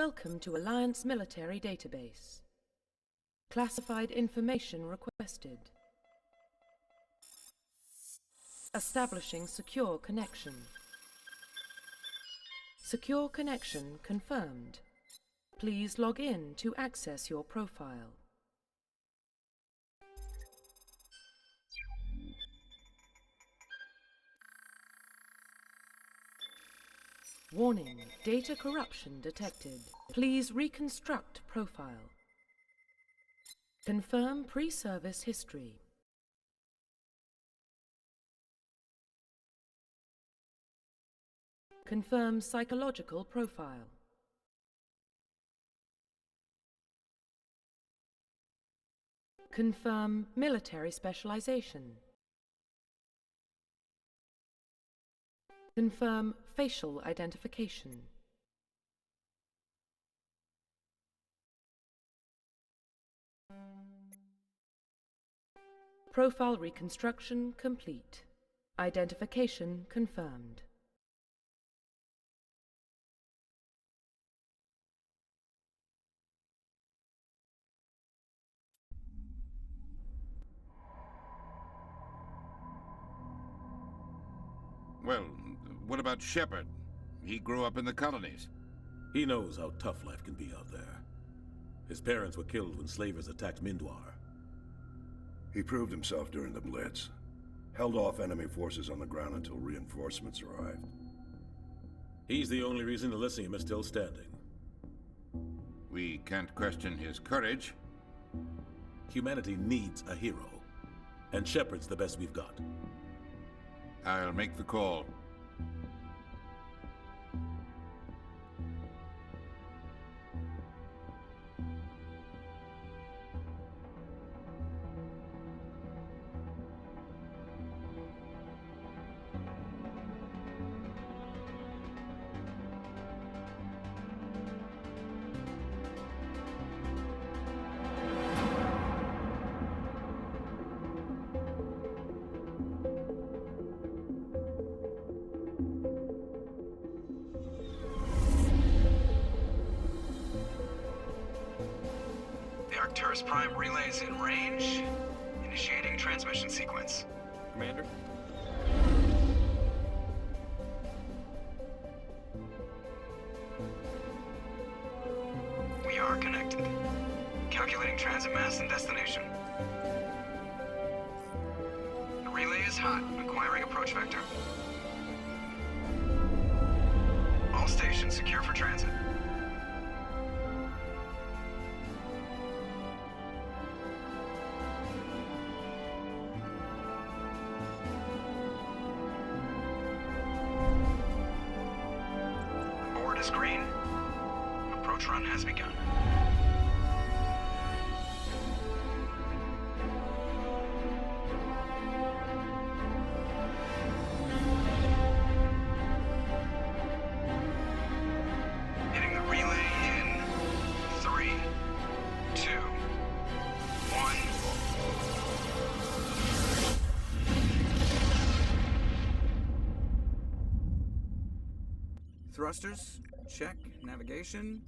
Welcome to Alliance Military Database. Classified information requested. Establishing secure connection. Secure connection confirmed. Please log in to access your profile. Warning, data corruption detected. Please reconstruct profile. Confirm pre-service history. Confirm psychological profile. Confirm military specialization. Confirm facial identification. Profile reconstruction complete. Identification confirmed. Well, what about Shepard? He grew up in the colonies. He knows how tough life can be out there. His parents were killed when slavers attacked Mindwar. He proved himself during the Blitz. Held off enemy forces on the ground until reinforcements arrived. He's the only reason Elysium is still standing. We can't question his courage. Humanity needs a hero. And Shepard's the best we've got. I'll make the call. Arcturus Prime relays in range. Initiating transmission sequence. Commander? We are connected. Calculating transit mass and destination. The relay is hot. Acquiring approach vector. All stations secure for transit. Green. Approach run has begun. Hitting the relay in 3, 2, 1. Thrusters? Check. Navigation?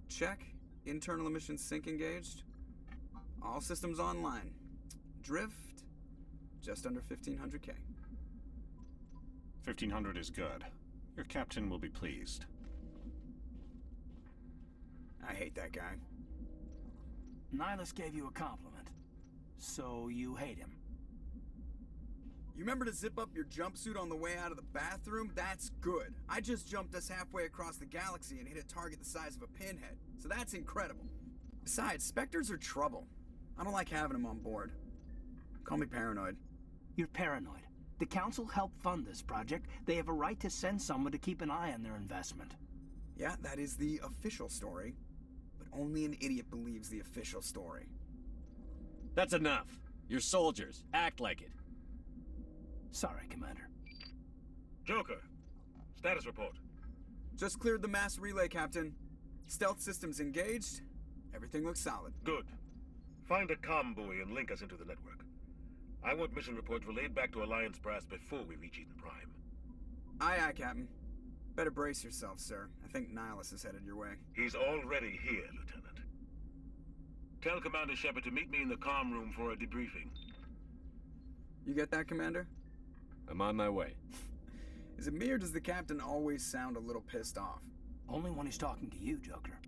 Check. Internal emissions sync engaged. All systems online. Drift? Just under 1500K. 1500 is good. Your captain will be pleased. I hate that guy. Nihilus gave you a compliment. So you hate him. You remember to zip up your jumpsuit on the way out of the bathroom? That's good. I just jumped us halfway across the galaxy and hit a target the size of a pinhead. So that's incredible. Besides, Spectres are trouble. I don't like having them on board. Call me paranoid. You're paranoid. The Council helped fund this project. They have a right to send someone to keep an eye on their investment. Yeah, that is the official story. But only an idiot believes the official story. That's enough. You're soldiers. Act like it. Sorry, Commander. Joker, status report. Just cleared the mass relay, Captain. Stealth systems engaged. Everything looks solid. Good. Find a comm buoy and link us into the network. I want mission reports relayed back to Alliance Brass before we reach Eden Prime. Aye, aye, Captain. Better brace yourself, sir. I think Nihilus is headed your way. He's already here, Lieutenant. Tell Commander Shepard to meet me in the comm room for a debriefing. You get that, Commander? I'm on my way. Is it me or does the captain always sound a little pissed off? Only when he's talking to you, Joker.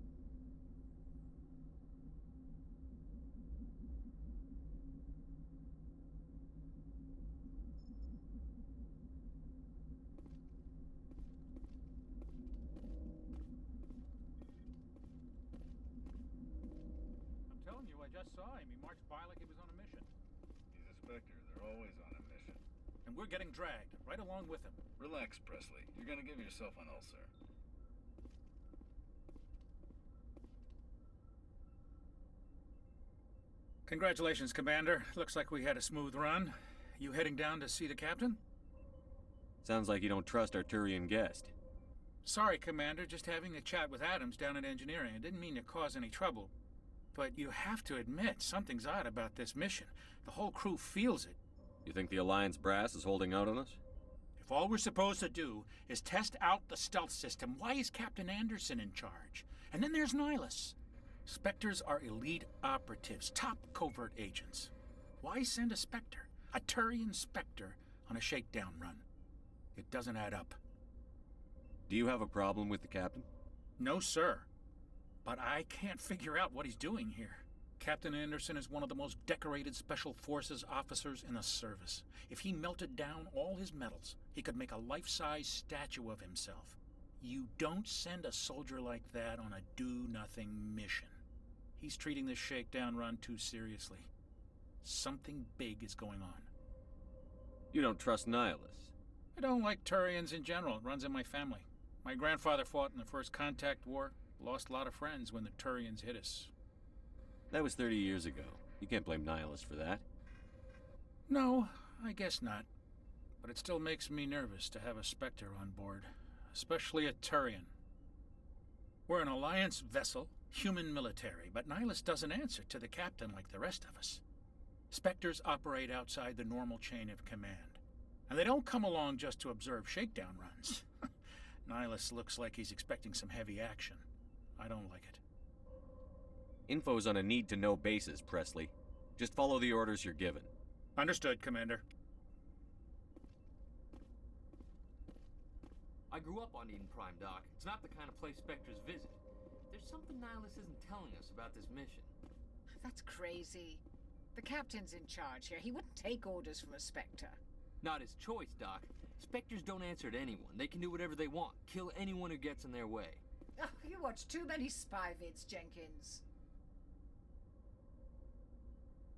I'm telling you, I just saw him. He marched by like he was on a mission. He's a Spectre. They're always on a mission. And we're getting dragged, right along with him. Relax, Presley. You're gonna give yourself an ulcer. Congratulations, Commander. Looks like we had a smooth run. You heading down to see the captain? Sounds like you don't trust our Turian guest. Sorry, Commander. Just having a chat with Adams down at engineering. I didn't mean to cause any trouble. But you have to admit, something's odd about this mission. The whole crew feels it. You think the Alliance brass is holding out on us? If all we're supposed to do is test out the stealth system, why is Captain Anderson in charge? And then there's Nihilus. Spectres are elite operatives, top covert agents. Why send a Spectre, a Turian Spectre, on a shakedown run? It doesn't add up. Do you have a problem with the captain? No, sir. But I can't figure out what he's doing here. Captain Anderson is one of the most decorated Special Forces officers in the service. If he melted down all his medals, he could make a life-size statue of himself. You don't send a soldier like that on a do-nothing mission. He's treating this shakedown run too seriously. Something big is going on. You don't trust Nihilus? I don't like Turians in general. It runs in my family. My grandfather fought in the First Contact War. Lost a lot of friends when the Turians hit us. That was 30 years ago. You can't blame Nihilus for that. No, I guess not. But it still makes me nervous to have a Spectre on board. Especially a Turian. We're an Alliance vessel, human military, but Nihilus doesn't answer to the captain like the rest of us. Spectres operate outside the normal chain of command. And they don't come along just to observe shakedown runs. Nihilus looks like he's expecting some heavy action. I don't like it. Info's on a need-to-know basis, Presley. Just follow the orders you're given. Understood, Commander. I grew up on Eden Prime, Doc. It's not the kind of place Spectres visit. There's something Nihilus isn't telling us about this mission. That's crazy. The captain's in charge here. He wouldn't take orders from a Spectre. Not his choice, Doc. Spectres don't answer to anyone. They can do whatever they want. Kill anyone who gets in their way. Oh, you watch too many spy vids, Jenkins.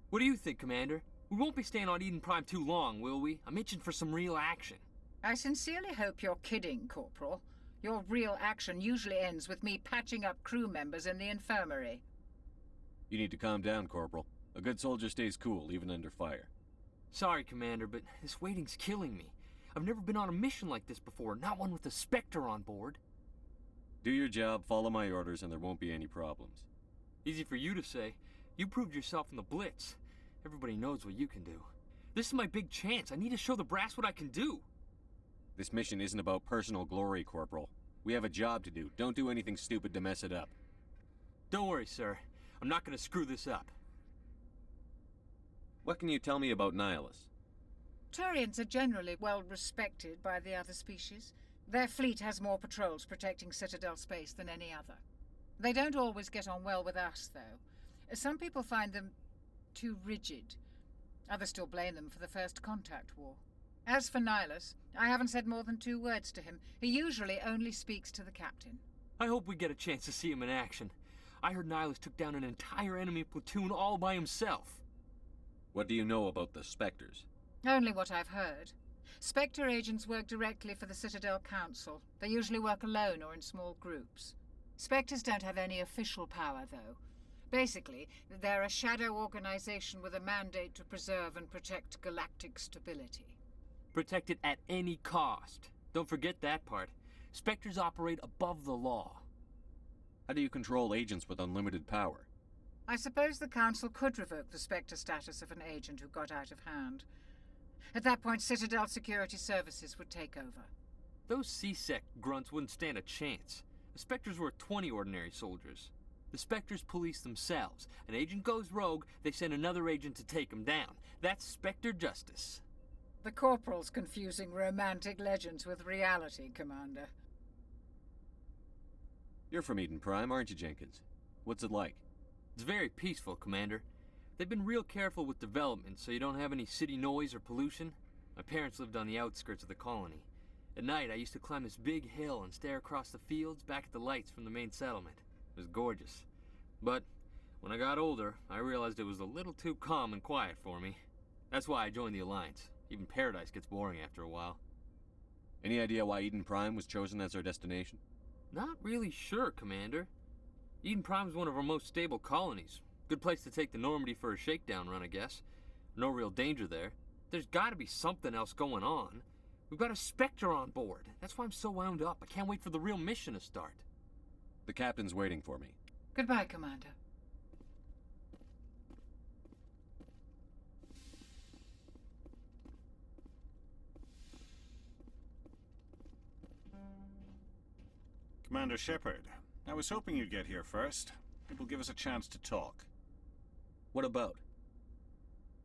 What do you think, Commander? We won't be staying on Eden Prime too long, will we? I'm itching for some real action. I sincerely hope you're kidding, Corporal. Your real action usually ends with me patching up crew members in the infirmary. You need to calm down, Corporal. A good soldier stays cool, even under fire. Sorry, Commander, but this waiting's killing me. I've never been on a mission like this before, not one with a Spectre on board. Do your job, follow my orders, and there won't be any problems. Easy for you to say. You proved yourself in the Blitz. Everybody knows what you can do. This is my big chance. I need to show the brass what I can do. This mission isn't about personal glory, Corporal. We have a job to do. Don't do anything stupid to mess it up. Don't worry, sir. I'm not going to screw this up. What can you tell me about Nihilus? Turians are generally well respected by the other species. Their fleet has more patrols protecting Citadel space than any other. They don't always get on well with us, though. Some people find them too rigid. Others still blame them for the First Contact War. As for Nihilus, I haven't said more than 2 words to him. He usually only speaks to the captain. I hope we get a chance to see him in action. I heard Nihilus took down an entire enemy platoon all by himself. What do you know about the Spectres? Only what I've heard. Spectre agents work directly for the Citadel Council. They usually work alone or in small groups. Spectres don't have any official power, though. Basically, they're a shadow organization with a mandate to preserve and protect galactic stability. Protect it at any cost. Don't forget that part. Spectres operate above the law. How do you control agents with unlimited power? I suppose the Council could revoke the Spectre status of an agent who got out of hand. At that point, Citadel Security Services would take over. Those C-Sec grunts wouldn't stand a chance. The Spectres were 20 ordinary soldiers. The Spectres police themselves. An agent goes rogue, they send another agent to take him down. That's Spectre justice. The Corporal's confusing romantic legends with reality, Commander. You're from Eden Prime, aren't you, Jenkins? What's it like? It's very peaceful, Commander. They've been real careful with development, so you don't have any city noise or pollution. My parents lived on the outskirts of the colony. At night, I used to climb this big hill and stare across the fields back at the lights from the main settlement. It was gorgeous. But when I got older, I realized it was a little too calm and quiet for me. That's why I joined the Alliance. Even Paradise gets boring after a while. Any idea why Eden Prime was chosen as our destination? Not really sure, Commander. Eden Prime's one of our most stable colonies. Good place to take the Normandy for a shakedown run, I guess. No real danger there. There's gotta be something else going on. We've got a Spectre on board. That's why I'm so wound up. I can't wait for the real mission to start. The captain's waiting for me. Goodbye, Commander. Commander Shepard, I was hoping you'd get here first. It will give us a chance to talk. What about?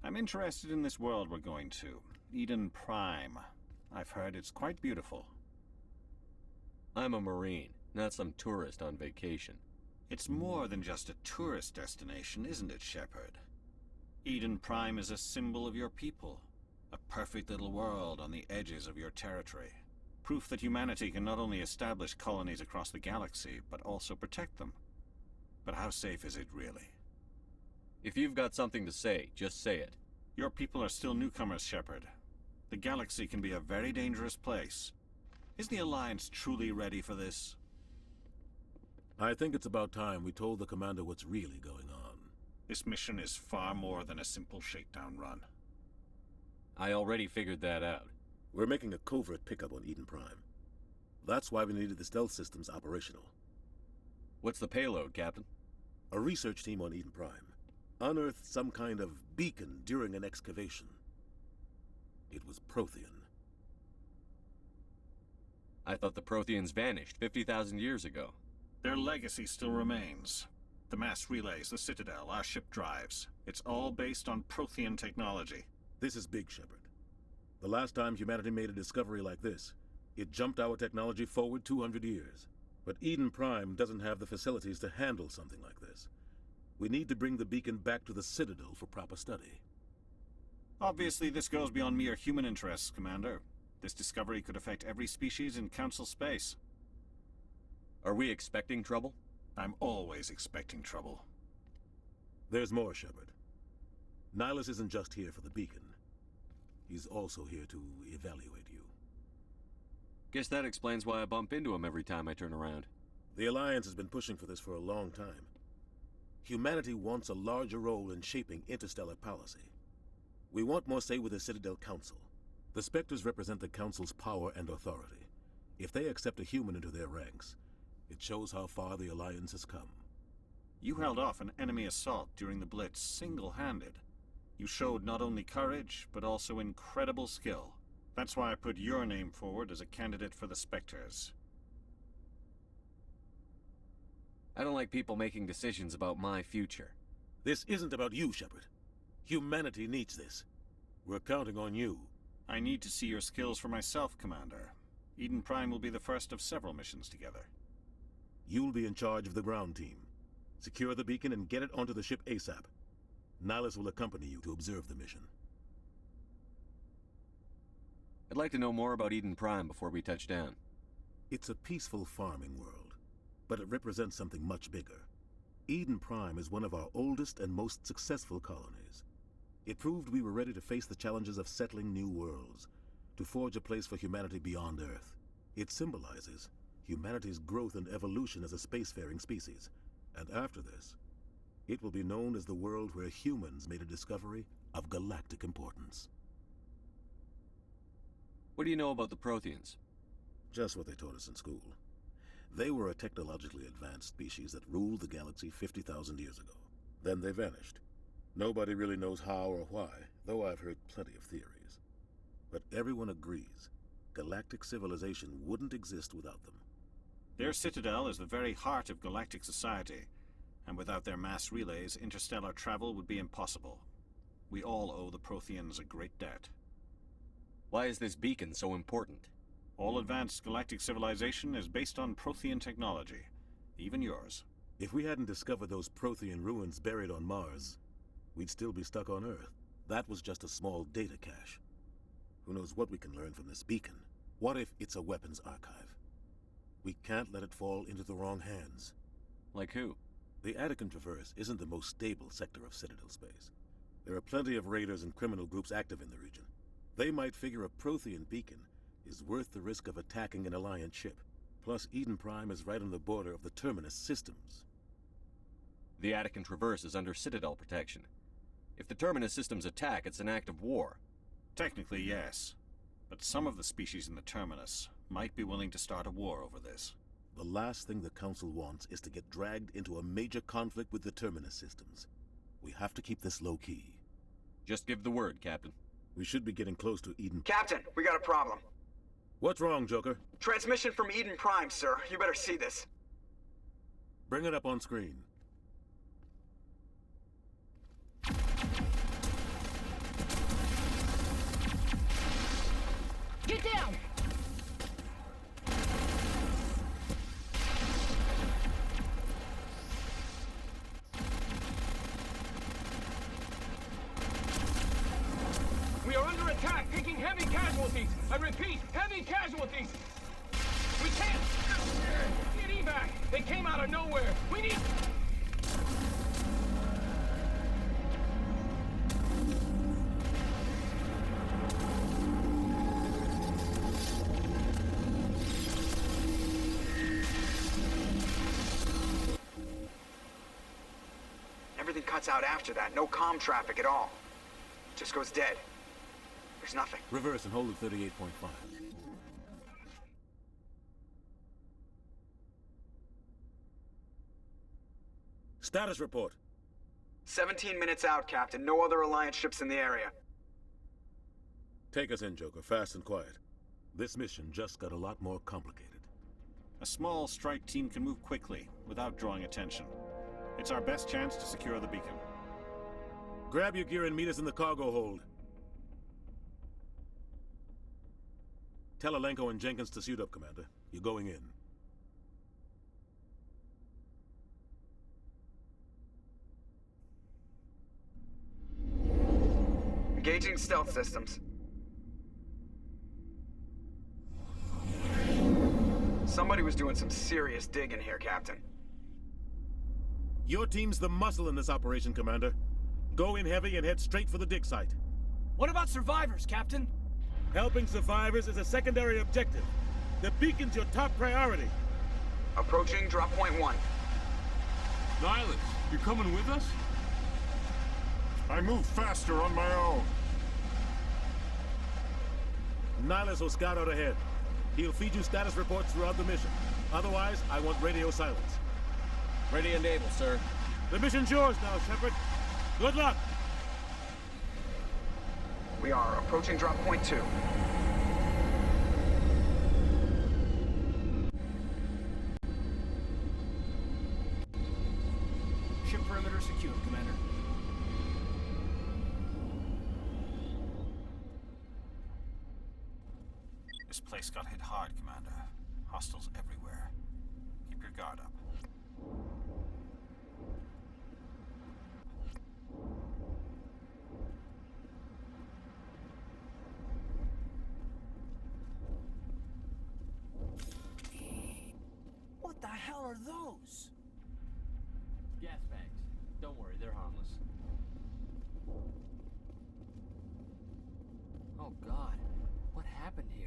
I'm interested in this world we're going to. Eden Prime. I've heard it's quite beautiful. I'm a Marine, not some tourist on vacation. It's more than just a tourist destination, isn't it, Shepard? Eden Prime is a symbol of your people. A perfect little world on the edges of your territory. Proof that humanity can not only establish colonies across the galaxy, but also protect them. But how safe is it, really? If you've got something to say, just say it. Your people are still newcomers, Shepard. The galaxy can be a very dangerous place. Is the Alliance truly ready for this? I think it's about time we told the Commander what's really going on. This mission is far more than a simple shakedown run. I already figured that out. We're making a covert pickup on Eden Prime. That's why we needed the stealth systems operational. What's the payload, Captain? A research team on Eden Prime unearthed some kind of beacon during an excavation. It was Prothean. I thought the Protheans vanished 50,000 years ago. Their legacy still remains. The mass relays, the Citadel, our ship drives. It's all based on Prothean technology. This is big, Shepard. The last time humanity made a discovery like this, it jumped our technology forward 200 years. But Eden Prime doesn't have the facilities to handle something like this. We need to bring the beacon back to the Citadel for proper study. Obviously, this goes beyond mere human interests, Commander. This discovery could affect every species in Council space. Are we expecting trouble? I'm always expecting trouble. There's more, Shepard. Nihilus isn't just here for the beacon. He's also here to evaluate you. Guess that explains why I bump into him every time I turn around. The Alliance has been pushing for this for a long time. Humanity wants a larger role in shaping interstellar policy. We want more say with the Citadel Council. The Spectres represent the Council's power and authority. If they accept a human into their ranks, it shows how far the Alliance has come. You held off an enemy assault during the Blitz single-handed. You showed not only courage, but also incredible skill. That's why I put your name forward as a candidate for the Spectres. I don't like people making decisions about my future. This isn't about you, Shepard. Humanity needs this. We're counting on you. I need to see your skills for myself, Commander. Eden Prime will be the first of several missions together. You'll be in charge of the ground team. Secure the beacon and get it onto the ship ASAP. Nihilus will accompany you to observe the mission. I'd like to know more about Eden Prime before we touch down. It's a peaceful farming world, but it represents something much bigger. Eden Prime is one of our oldest and most successful colonies. It proved we were ready to face the challenges of settling new worlds, to forge a place for humanity beyond Earth. It symbolizes humanity's growth and evolution as a spacefaring species. And after this, it will be known as the world where humans made a discovery of galactic importance. What do you know about the Protheans? Just what they taught us in school. They were a technologically advanced species that ruled the galaxy 50,000 years ago. Then they vanished. Nobody really knows how or why, though I've heard plenty of theories. But everyone agrees galactic civilization wouldn't exist without them. Their Citadel is the very heart of galactic society, and without their mass relays, interstellar travel would be impossible. We all owe the Protheans a great debt. Why is this beacon so important? All advanced galactic civilization is based on Prothean technology, even yours. If we hadn't discovered those Prothean ruins buried on Mars, we'd still be stuck on Earth. That was just a small data cache. Who knows what we can learn from this beacon? What if it's a weapons archive? We can't let it fall into the wrong hands. Like who? The Attican Traverse isn't the most stable sector of Citadel space. There are plenty of raiders and criminal groups active in the region. They might figure a Prothean beacon is worth the risk of attacking an Alliance ship. Plus, Eden Prime is right on the border of the Terminus systems. The Attican Traverse is under Citadel protection. If the Terminus systems attack, it's an act of war. Technically, yes. But some of the species in the Terminus might be willing to start a war over this. The last thing the Council wants is to get dragged into a major conflict with the Terminus systems. We have to keep this low-key. Just give the word, Captain. We should be getting close to Eden. Captain, we got a problem. What's wrong, Joker? Transmission from Eden Prime, sir. You better see this. Bring it up on screen. Get down! We are under attack, taking heavy casualties. I repeat, heavy casualties. We can't get evac. They came out of nowhere. We need... Everything cuts out after that. No comm traffic at all. Just goes dead. There's nothing. Reverse and hold at 38.5. Status report. 17 minutes out, Captain. No other Alliance ships in the area. Take us in, Joker. Fast and quiet. This mission just got a lot more complicated. A small strike team can move quickly, without drawing attention. It's our best chance to secure the beacon. Grab your gear and meet us in the cargo hold. Tell Alenko and Jenkins to suit up, Commander. You're going in. Engaging stealth systems. Somebody was doing some serious digging here, Captain. Your team's the muscle in this operation, Commander. Go in heavy and head straight for the dig site. What about survivors, Captain? Helping survivors is a secondary objective. The beacon's your top priority. Approaching drop point 1. Nihilus, you coming with us? I move faster on my own. Nihilus will scout out ahead. He'll feed you status reports throughout the mission. Otherwise, I want radio silence. Ready and able, sir. The mission's yours now, Shepard. Good luck! We are approaching drop point 2. Ship perimeter secure, Commander. This place got hit hard, Commander. Hostiles everywhere. Keep your guard up. What the hell are those? Gas bags. Don't worry, they're harmless. Oh God, what happened here?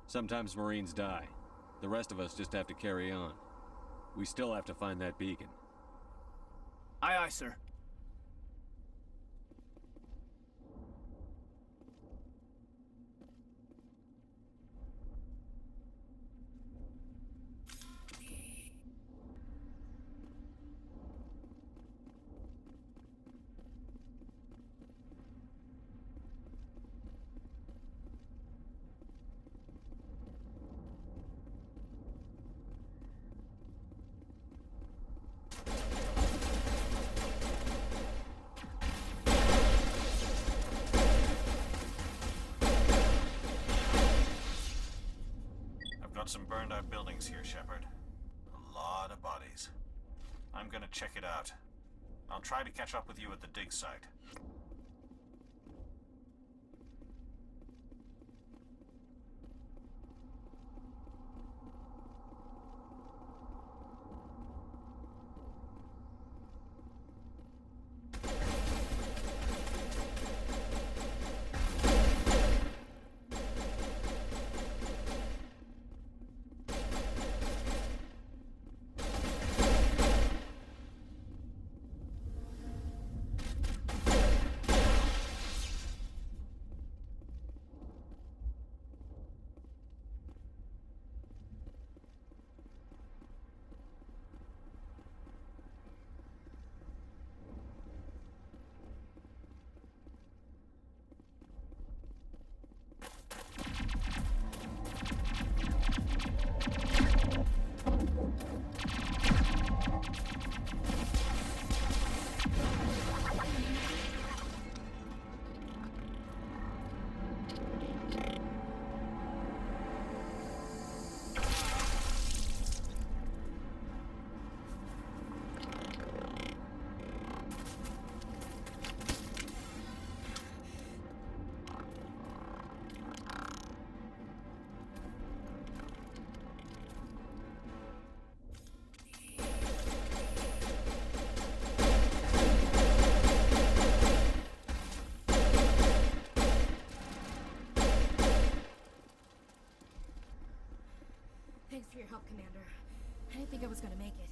Sometimes Marines die. The rest of us just have to carry on. We still have to find that beacon. Aye, aye, sir. Some burned out buildings here, Shepard. A lot of bodies. I'm gonna check it out. I'll try to catch up with you at the dig site. Thanks for your help, Commander. I didn't think I was gonna make it.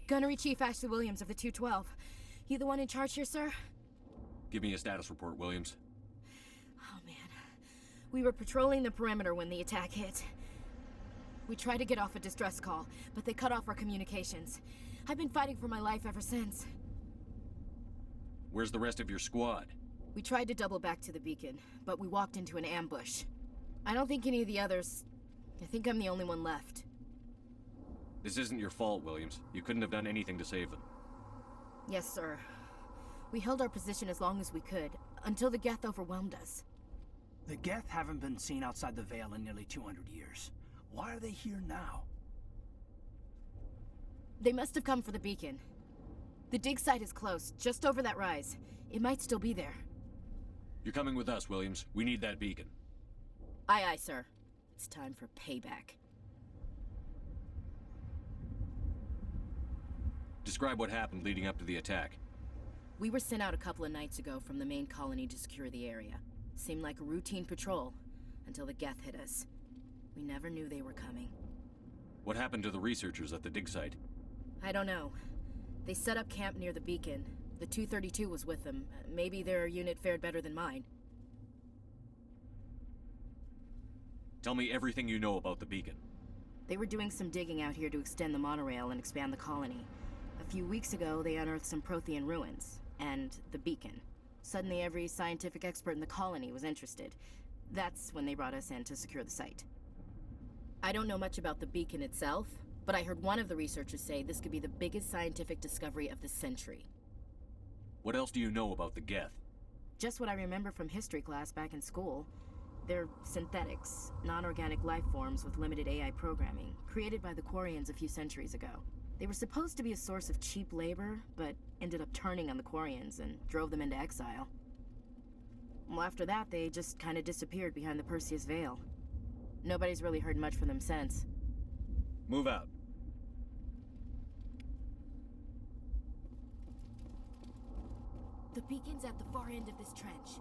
Gunnery Chief Ashley Williams of the 212. You the one in charge here, sir? Give me a status report, Williams. Oh, man. We were patrolling the perimeter when the attack hit. We tried to get off a distress call, but they cut off our communications. I've been fighting for my life ever since. Where's the rest of your squad? We tried to double back to the beacon, but we walked into an ambush. I don't think any of the others... I think I'm the only one left. This isn't your fault, Williams. You couldn't have done anything to save them. Yes, sir. We held our position as long as we could, until the Geth overwhelmed us. The Geth haven't been seen outside the Veil in nearly 200 years. Why are they here now? They must have come for the beacon. The dig site is close, just over that rise. It might still be there. You're coming with us, Williams. We need that beacon. Aye, aye, sir. It's time for payback. Describe what happened leading up to the attack. We were sent out a couple of nights ago from the main colony to secure the area. Seemed like a routine patrol, until the Geth hit us. We never knew they were coming. What happened to the researchers at the dig site? I don't know. They set up camp near the beacon. The 232 was with them. Maybe their unit fared better than mine. Tell me everything you know about the beacon. They were doing some digging out here to extend the monorail and expand the colony. A few weeks ago, they unearthed some Prothean ruins, and the beacon. Suddenly, every scientific expert in the colony was interested. That's when they brought us in to secure the site. I don't know much about the beacon itself, but I heard one of the researchers say this could be the biggest scientific discovery of the century. What else do you know about the Geth? Just what I remember from history class back in school. They're synthetics, non-organic life forms with limited AI programming, created by the Quarians a few centuries ago. They were supposed to be a source of cheap labor, but ended up turning on the Quarians and drove them into exile. Well, after that, they just kind of disappeared behind the Perseus Veil. Nobody's really heard much from them since. Move out. The beacon's at the far end of this trench.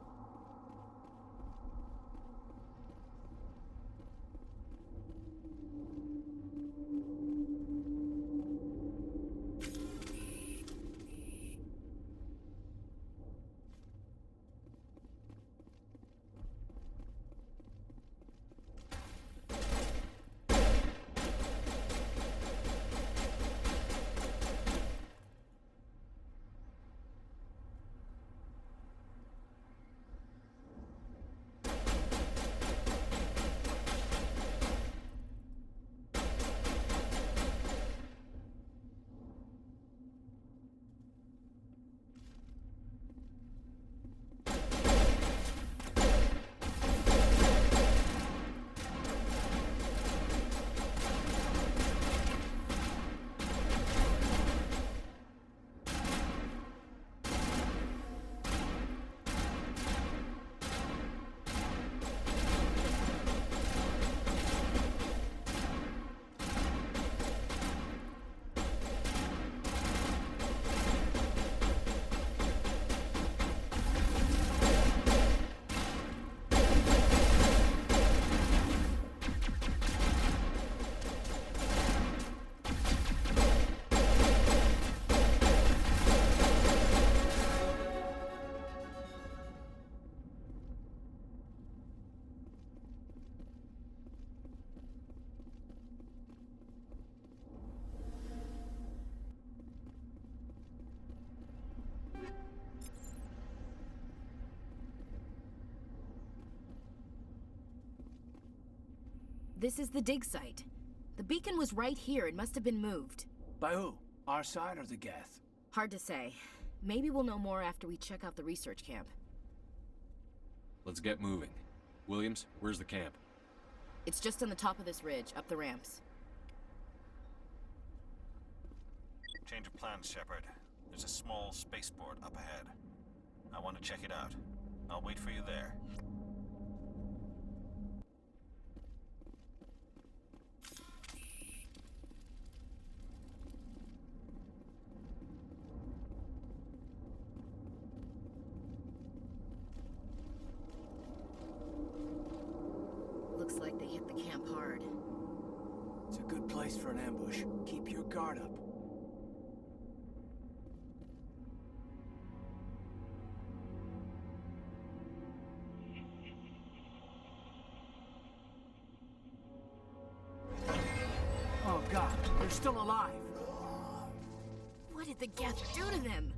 This is the dig site. The beacon was right here. It must have been moved. By who? Our side or the Geth? Hard to say. Maybe we'll know more after we check out the research camp. Let's get moving. Williams, where's the camp? It's just on the top of this ridge, up the ramps. Change of plans, Shepard. There's a small spaceport up ahead. I want to check it out. I'll wait for you there. Looks like they hit the camp hard. It's a good place for an ambush. Keep your guard up. Oh God, they're still alive. What did the Geth do to them?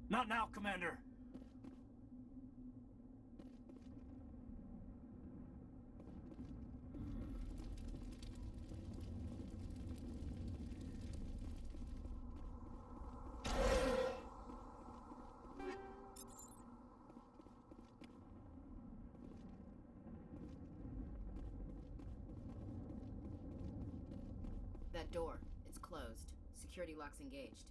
Not now, Commander. That door. It's closed. Security lock's engaged.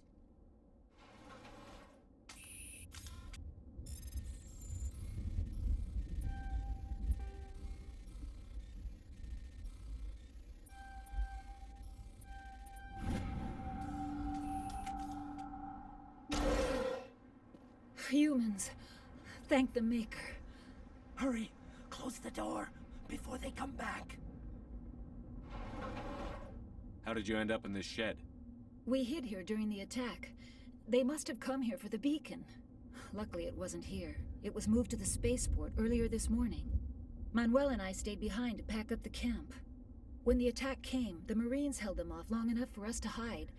Humans. Thank the Maker. Hurry! Close the door before they come back. How did you end up in this shed? We hid here during the attack. They must have come here for the beacon. Luckily, it wasn't here. It was moved to the spaceport earlier this morning. Manuel and I stayed behind to pack up the camp. When the attack came, the Marines held them off long enough for us to hide.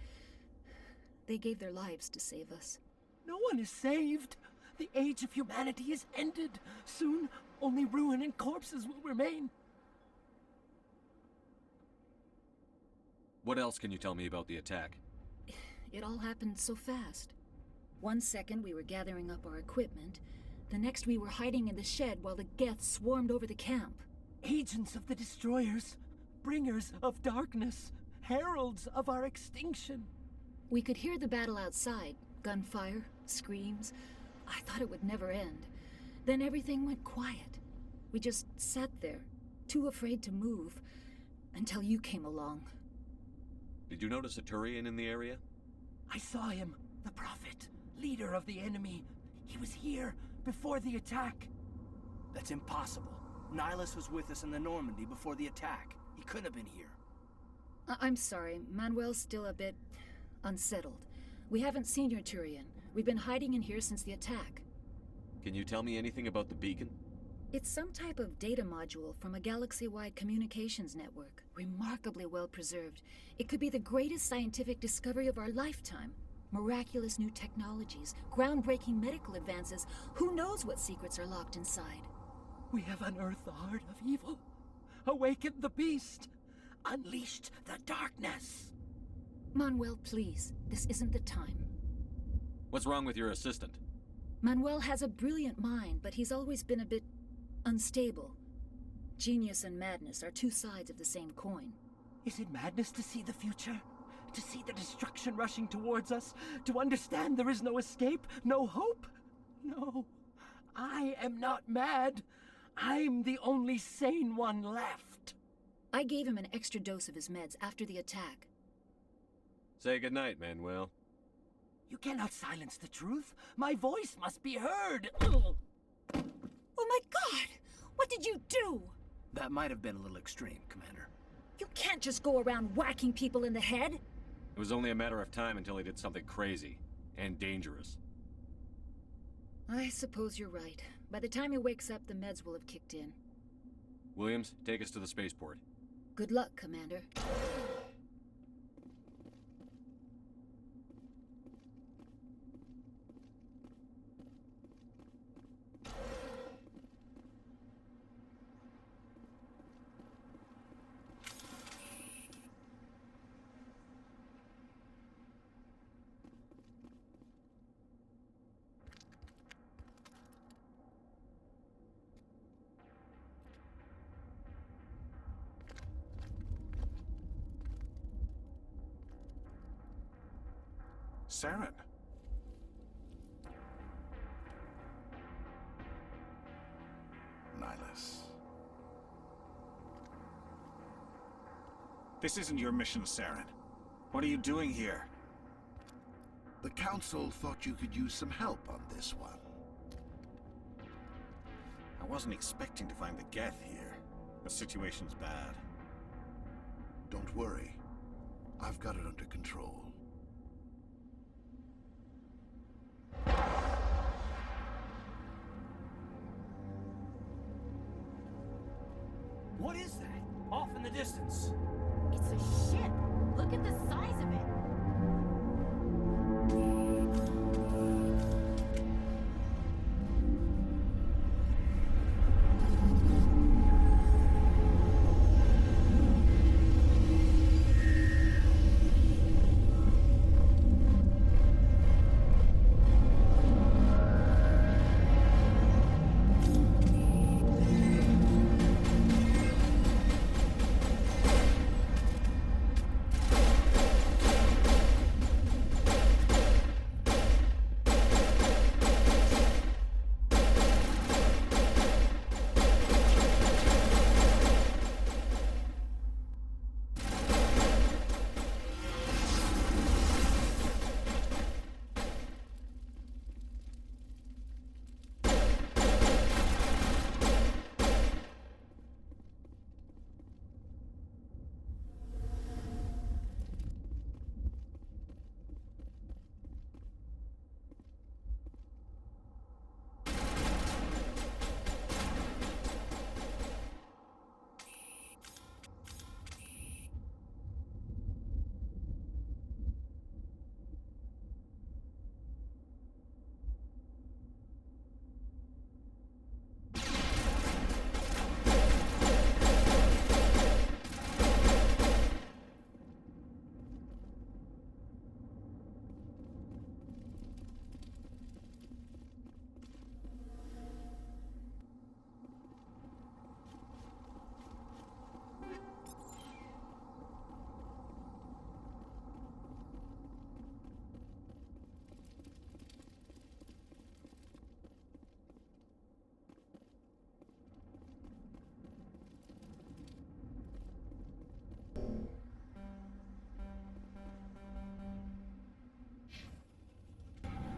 They gave their lives to save us. No one is saved. The age of humanity is ended. Soon, only ruin and corpses will remain. What else can you tell me about the attack? It all happened so fast. 1 second we were gathering up our equipment, the next we were hiding in the shed while the Geth swarmed over the camp. Agents of the Destroyers, bringers of darkness, heralds of our extinction. We could hear the battle outside, gunfire, screams. I thought it would never end. Then everything went quiet. We just sat there, too afraid to move, until you came along. Did you notice a Turian in the area? I saw him, the Prophet, leader of the enemy. He was here before the attack. That's impossible. Nihilus was with us in the Normandy before the attack. He couldn't have been here. I'm sorry, Manuel's still a bit unsettled. We haven't seen your Turian. We've been hiding in here since the attack. Can you tell me anything about the beacon? It's some type of data module from a galaxy-wide communications network. Remarkably well preserved. It could be the greatest scientific discovery of our lifetime. Miraculous new technologies, groundbreaking medical advances. Who knows what secrets are locked inside? We have unearthed the heart of evil, awakened the beast, unleashed the darkness. Manuel, please. This isn't the time. What's wrong with your assistant? Manuel has a brilliant mind, but he's always been a bit unstable. Genius and madness are two sides of the same coin. Is it madness to see the future? To see the destruction rushing towards us? To understand there is no escape? No hope? No. I am not mad. I'm the only sane one left. I gave him an extra dose of his meds after the attack. Say goodnight, Manuel. You cannot silence the truth. My voice must be heard. Ugh. Oh my God! What did you do? That might have been a little extreme, Commander. You can't just go around whacking people in the head. It was only a matter of time until he did something crazy and dangerous. I suppose you're right. By the time he wakes up, the meds will have kicked in. Williams, take us to the spaceport. Good luck, Commander. Saren. Nihilus. This isn't your mission, Saren. What are you doing here? The Council thought you could use some help on this one. I wasn't expecting to find the Geth here. The situation's bad. Don't worry. I've got it under control. What is that? Off in the distance. It's a ship. Look at the size of it.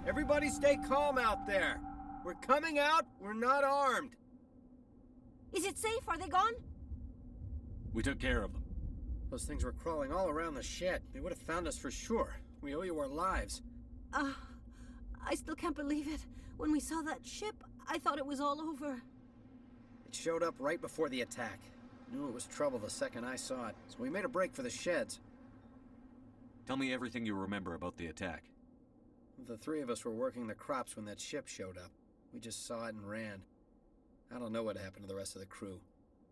Everybody stay calm out there. We're coming out, we're not armed. Is it safe? Are they gone? We took care of them. Those things were crawling all around the shed. They would have found us for sure. We owe you our lives. I still can't believe it. When we saw that ship, I thought it was all over. It showed up right before the attack. Knew it was trouble the second I saw it, so we made a break for the sheds. Tell me everything you remember about the attack. The three of us were working the crops when that ship showed up. We just saw it and ran. I don't know what happened to the rest of the crew.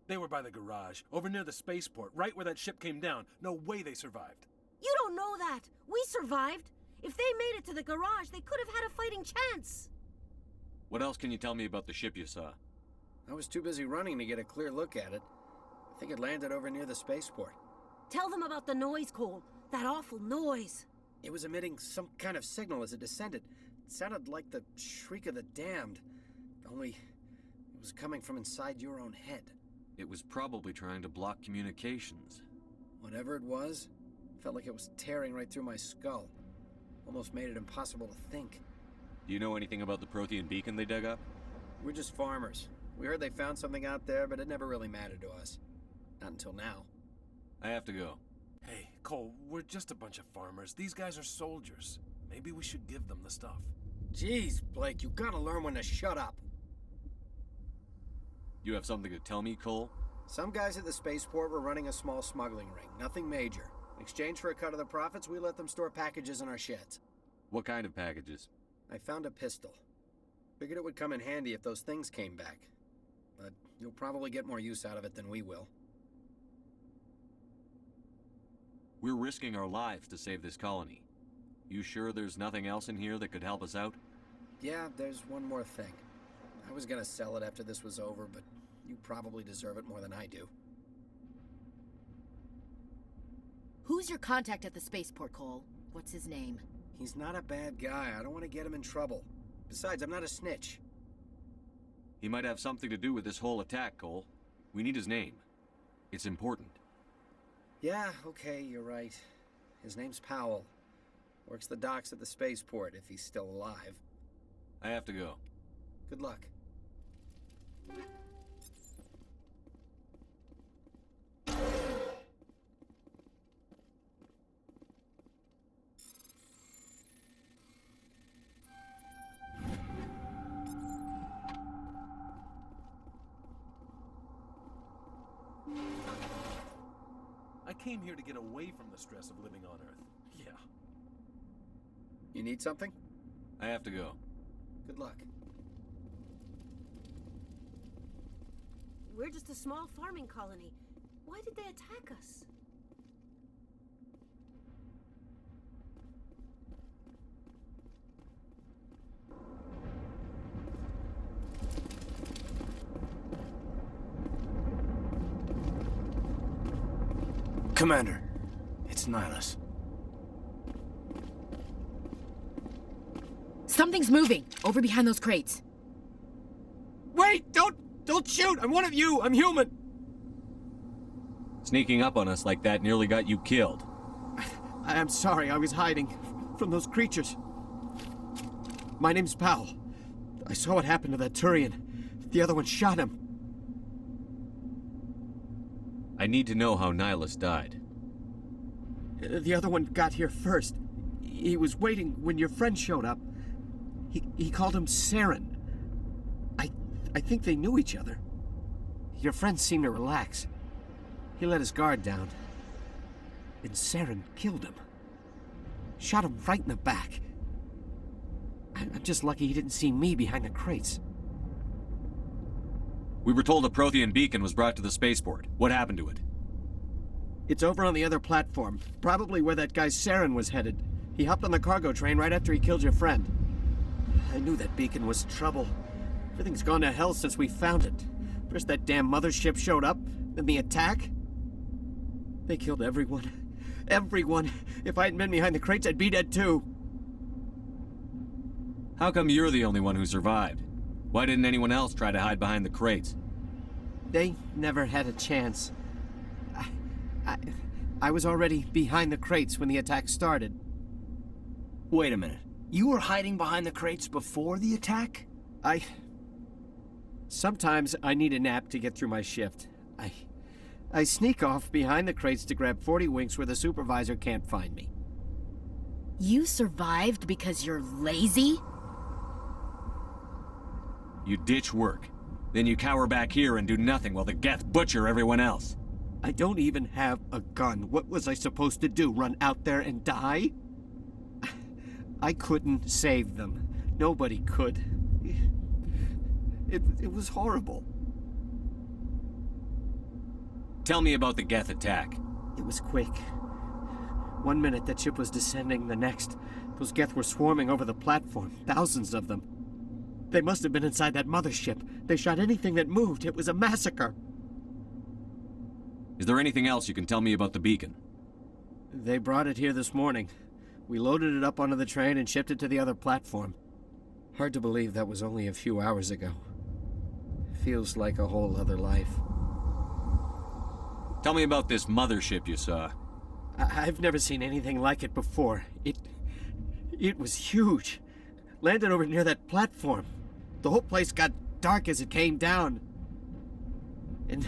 They were by the garage, over near the spaceport, right where that ship came down. No way they survived. You don't know that. We survived. If they made it to the garage, they could have had a fighting chance. What else can you tell me about the ship you saw? I was too busy running to get a clear look at it. I think it landed over near the spaceport. Tell them about the noise, Cole. That awful noise. It was emitting some kind of signal as it descended. It sounded like the shriek of the damned. Only it was coming from inside your own head. It was probably trying to block communications. Whatever it was, felt like it was tearing right through my skull. Almost made it impossible to think. Do you know anything about the Prothean beacon they dug up? We're just farmers. We heard they found something out there, but it never really mattered to us. Not until now. I have to go. Hey, Cole, we're just a bunch of farmers. These guys are soldiers. Maybe we should give them the stuff. Jeez, Blake, you gotta learn when to shut up. You have something to tell me, Cole? Some guys at the spaceport were running a small smuggling ring. Nothing major. In exchange for a cut of the profits, we let them store packages in our sheds. What kind of packages? I found a pistol. Figured it would come in handy if those things came back. But you'll probably get more use out of it than we will. We're risking our lives to save this colony. You sure there's nothing else in here that could help us out? Yeah, there's one more thing. I was gonna sell it after this was over, but you probably deserve it more than I do. Who's your contact at the spaceport, Cole? What's his name? He's not a bad guy. I don't want to get him in trouble. Besides, I'm not a snitch. He might have something to do with this whole attack, Cole. We need his name. It's important. Yeah, okay, you're right. His name's Powell. Works the docks at the spaceport, if he's still alive. I have to go. Good luck. I came here to get away from the stress of living on Earth. Yeah. You need something? I have to go. Good luck. We're just a small farming colony. Why did they attack us? Commander, it's Nihilus. Something's moving! Over behind those crates. Wait! Don't shoot! I'm one of you! I'm human! Sneaking up on us like that nearly got you killed. I'm sorry, I was hiding from those creatures. My name's Powell. I saw what happened to that Turian. The other one shot him. I need to know how Nihilus died. The other one got here first. He was waiting when your friend showed up. He called him Saren. I think they knew each other. Your friend seemed to relax. He let his guard down. And Saren killed him. Shot him right in the back. I'm just lucky he didn't see me behind the crates. We were told a Prothean beacon was brought to the spaceport. What happened to it? It's over on the other platform. Probably where that guy Saren was headed. He hopped on the cargo train right after he killed your friend. I knew that beacon was trouble. Everything's gone to hell since we found it. First that damn mothership showed up, then the attack. They killed everyone. Everyone. If I hadn't been behind the crates, I'd be dead too. How come you're the only one who survived? Why didn't anyone else try to hide behind the crates? They never had a chance. I was already behind the crates when the attack started. Wait a minute. You were hiding behind the crates before the attack? Sometimes I need a nap to get through my shift. I sneak off behind the crates to grab 40 winks where the supervisor can't find me. You survived because you're lazy? You ditch work. Then you cower back here and do nothing while the Geth butcher everyone else. I don't even have a gun. What was I supposed to do? Run out there and die? I couldn't save them. Nobody could. It was horrible. Tell me about the Geth attack. It was quick. 1 minute that ship was descending, the next, those Geth were swarming over the platform, thousands of them. They must have been inside that mothership. They shot anything that moved. It was a massacre. Is there anything else you can tell me about the beacon? They brought it here this morning. We loaded it up onto the train and shipped it to the other platform. Hard to believe that was only a few hours ago. Feels like a whole other life. Tell me about this mothership you saw. I've never seen anything like it before. It was huge. Landed over near that platform. The whole place got dark as it came down. And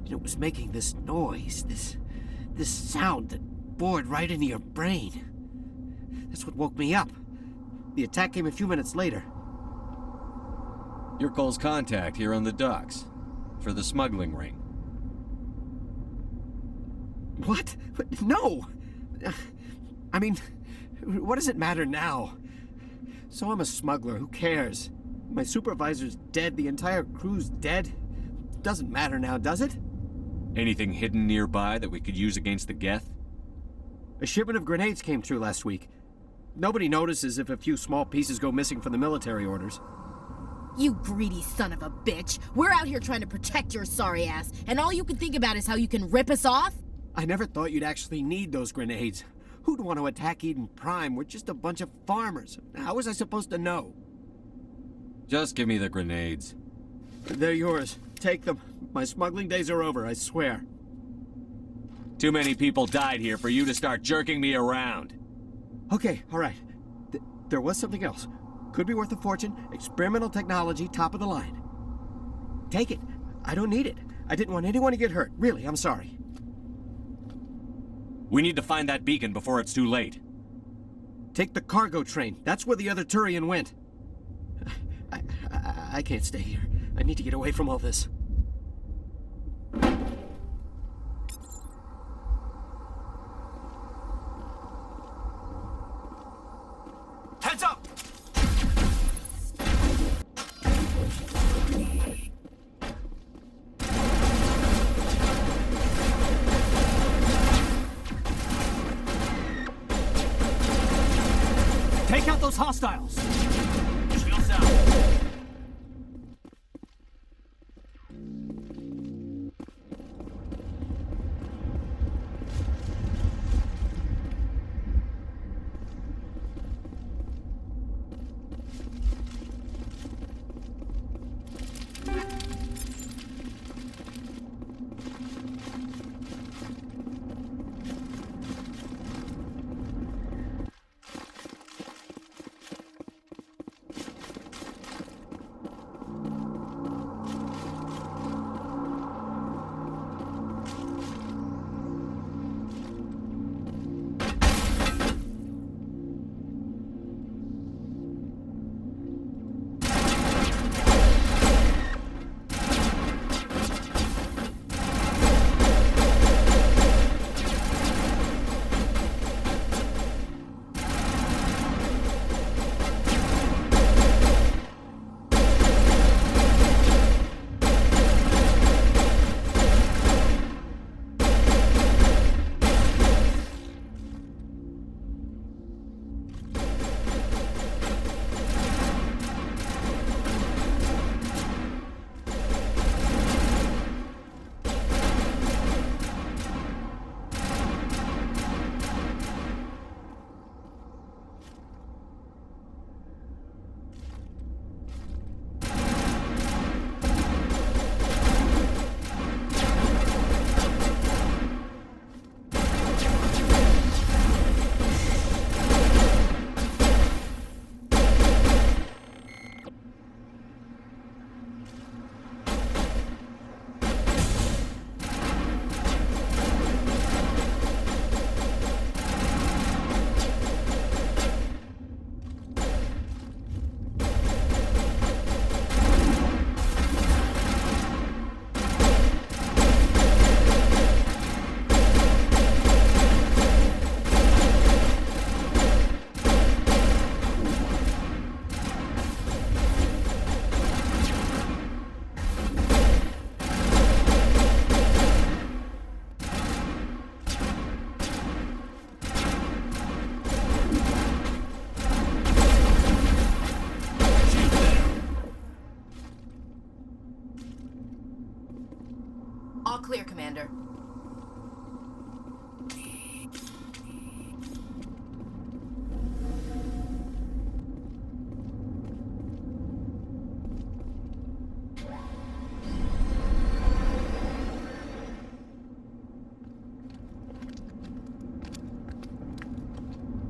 it was making this noise, this sound that bored right into your brain. That's what woke me up. The attack came a few minutes later. You're Cole's contact here on the docks. For the smuggling ring. What? No! I mean, what does it matter now? So I'm a smuggler, who cares? My supervisor's dead, the entire crew's dead. Doesn't matter now, does it? Anything hidden nearby that we could use against the Geth? A shipment of grenades came through last week. Nobody notices if a few small pieces go missing from the military orders. You greedy son of a bitch! We're out here trying to protect your sorry ass, and all you can think about is how you can rip us off? I never thought you'd actually need those grenades. Who'd want to attack Eden Prime? We're just a bunch of farmers. How was I supposed to know? Just give me the grenades. They're yours. Take them. My smuggling days are over, I swear. Too many people died here for you to start jerking me around. Okay, all right. There was something else. Could be worth a fortune. Experimental technology, top of the line. Take it. I don't need it. I didn't want anyone to get hurt. Really, I'm sorry. We need to find that beacon before it's too late. Take the cargo train. That's where the other Turian went. I can't stay here. I need to get away from all this. Heads up! Take out those hostiles! Shields out.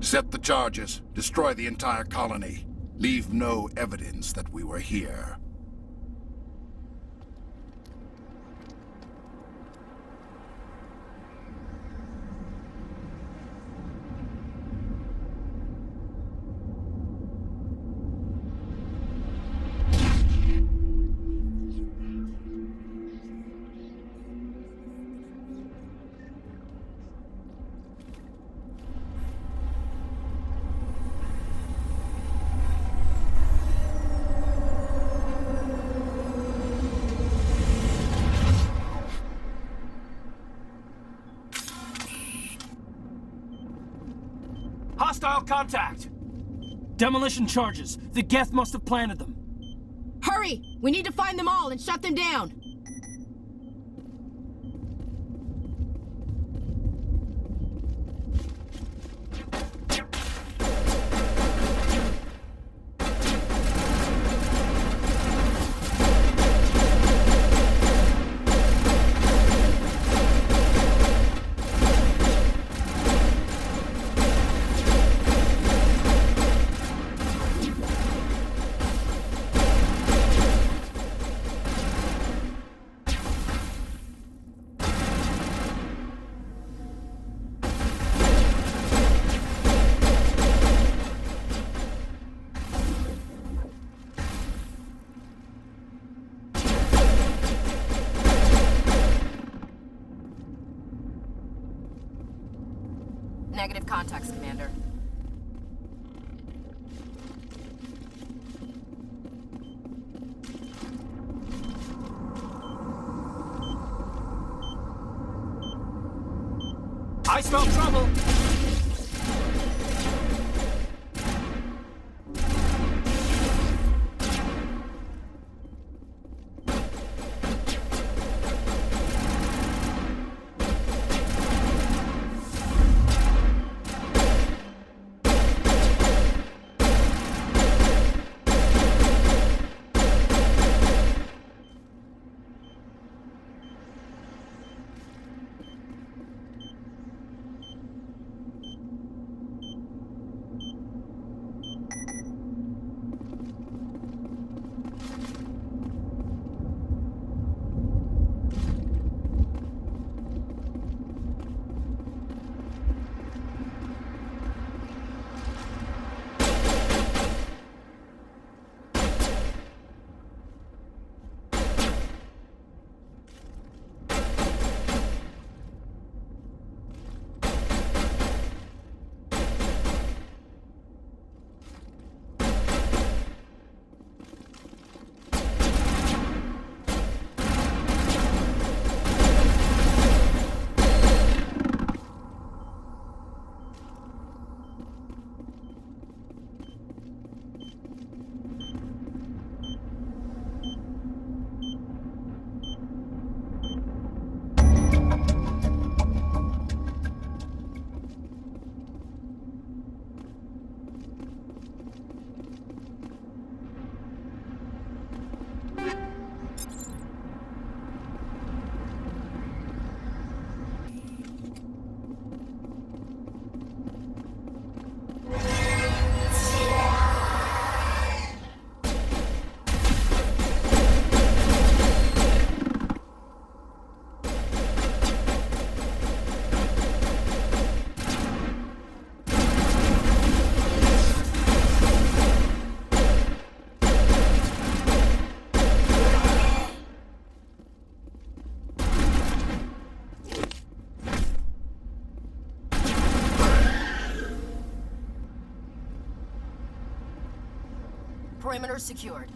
Set the charges. Destroy the entire colony. Leave no evidence that we were here. Hostile contact! Demolition charges. The Geth must have planted them. Hurry! We need to find them all and shut them down! Negative contacts, Commander. I smell trouble! Perimeter secured.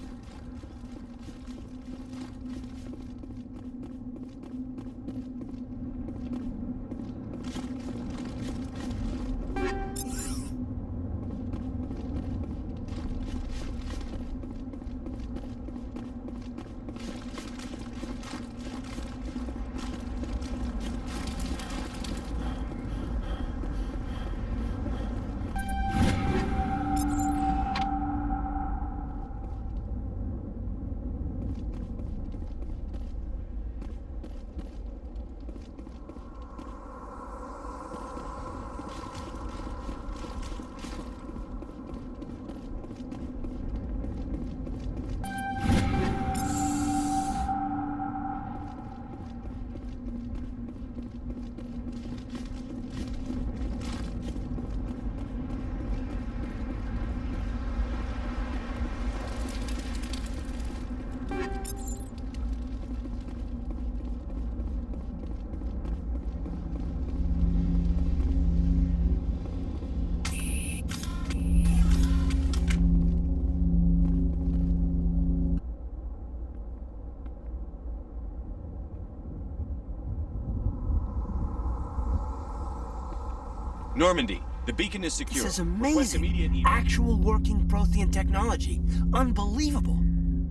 Normandy, the beacon is secure. This is Request amazing. immediate Actual working Prothean technology. Unbelievable.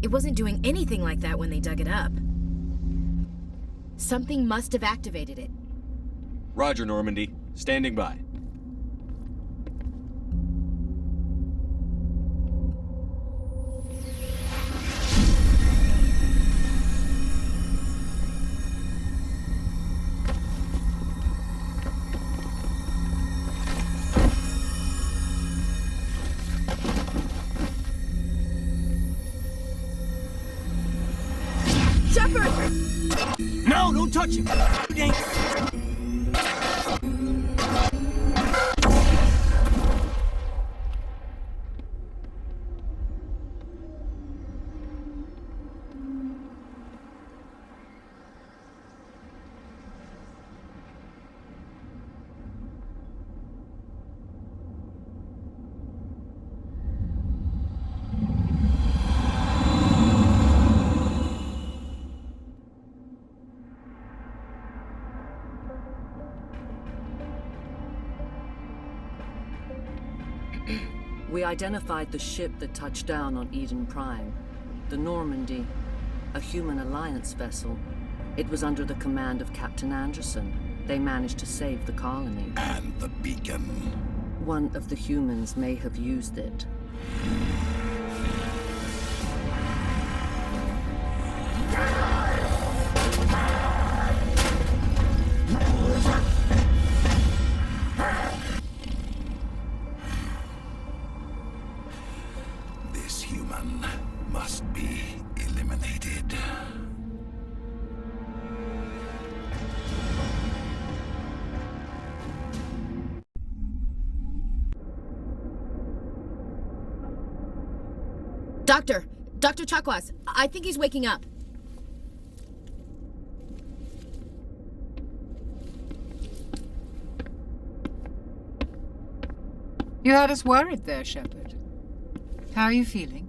It wasn't doing anything like that when they dug it up. Something must have activated it. Roger, Normandy. Standing by. No, don't touch him. Dangerous. We identified the ship that touched down on Eden Prime. The Normandy, a human alliance vessel. It was under the command of Captain Anderson. They managed to save the colony. And the beacon. One of the humans may have used it. This human must be eliminated. Dr. Chakwas, I think he's waking up. You had us worried there, Shepard. How are you feeling?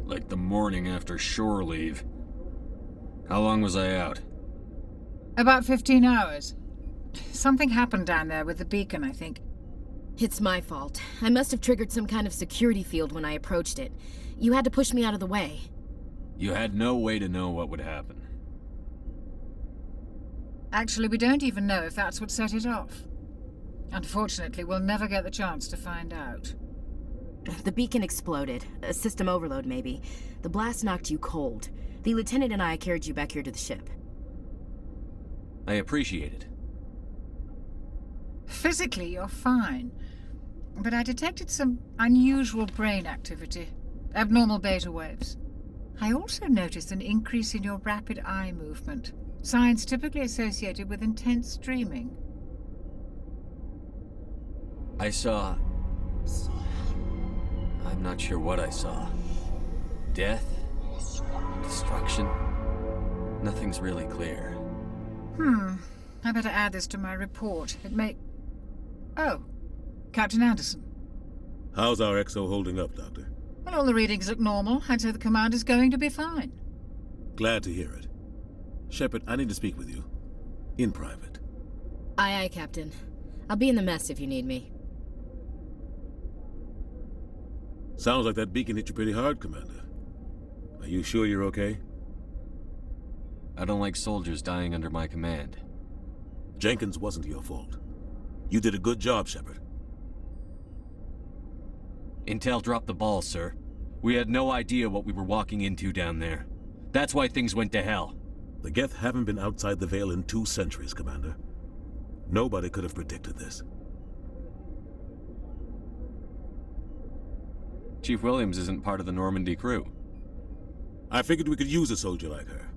Like the morning after shore leave. How long was I out? About 15 hours. Something happened down there with the beacon, I think. It's my fault. I must have triggered some kind of security field when I approached it. You had to push me out of the way. You had no way to know what would happen. Actually, we don't even know if that's what set it off. Unfortunately, we'll never get the chance to find out. The beacon exploded. A system overload, maybe. The blast knocked you cold. The lieutenant and I carried you back here to the ship. I appreciate it. Physically, you're fine. But I detected some unusual brain activity. Abnormal beta waves. I also noticed an increase in your rapid eye movement. Signs typically associated with intense dreaming. I saw... I'm not sure what I saw. Death? Destruction? Nothing's really clear. I better add this to my report. It may... Oh, Captain Anderson. How's our XO holding up, Doctor? Well, all the readings look normal. I'd say the commander's going to be fine. Glad to hear it. Shepard, I need to speak with you. In private. Aye, Captain. I'll be in the mess if you need me. Sounds like that beacon hit you pretty hard, Commander. Are you sure you're okay? I don't like soldiers dying under my command. Jenkins wasn't your fault. You did a good job, Shepard. Intel dropped the ball, sir. We had no idea what we were walking into down there. That's why things went to hell. The Geth haven't been outside the Veil in 2 centuries, Commander. Nobody could have predicted this. Chief Williams isn't part of the Normandy crew. I figured we could use a soldier like her.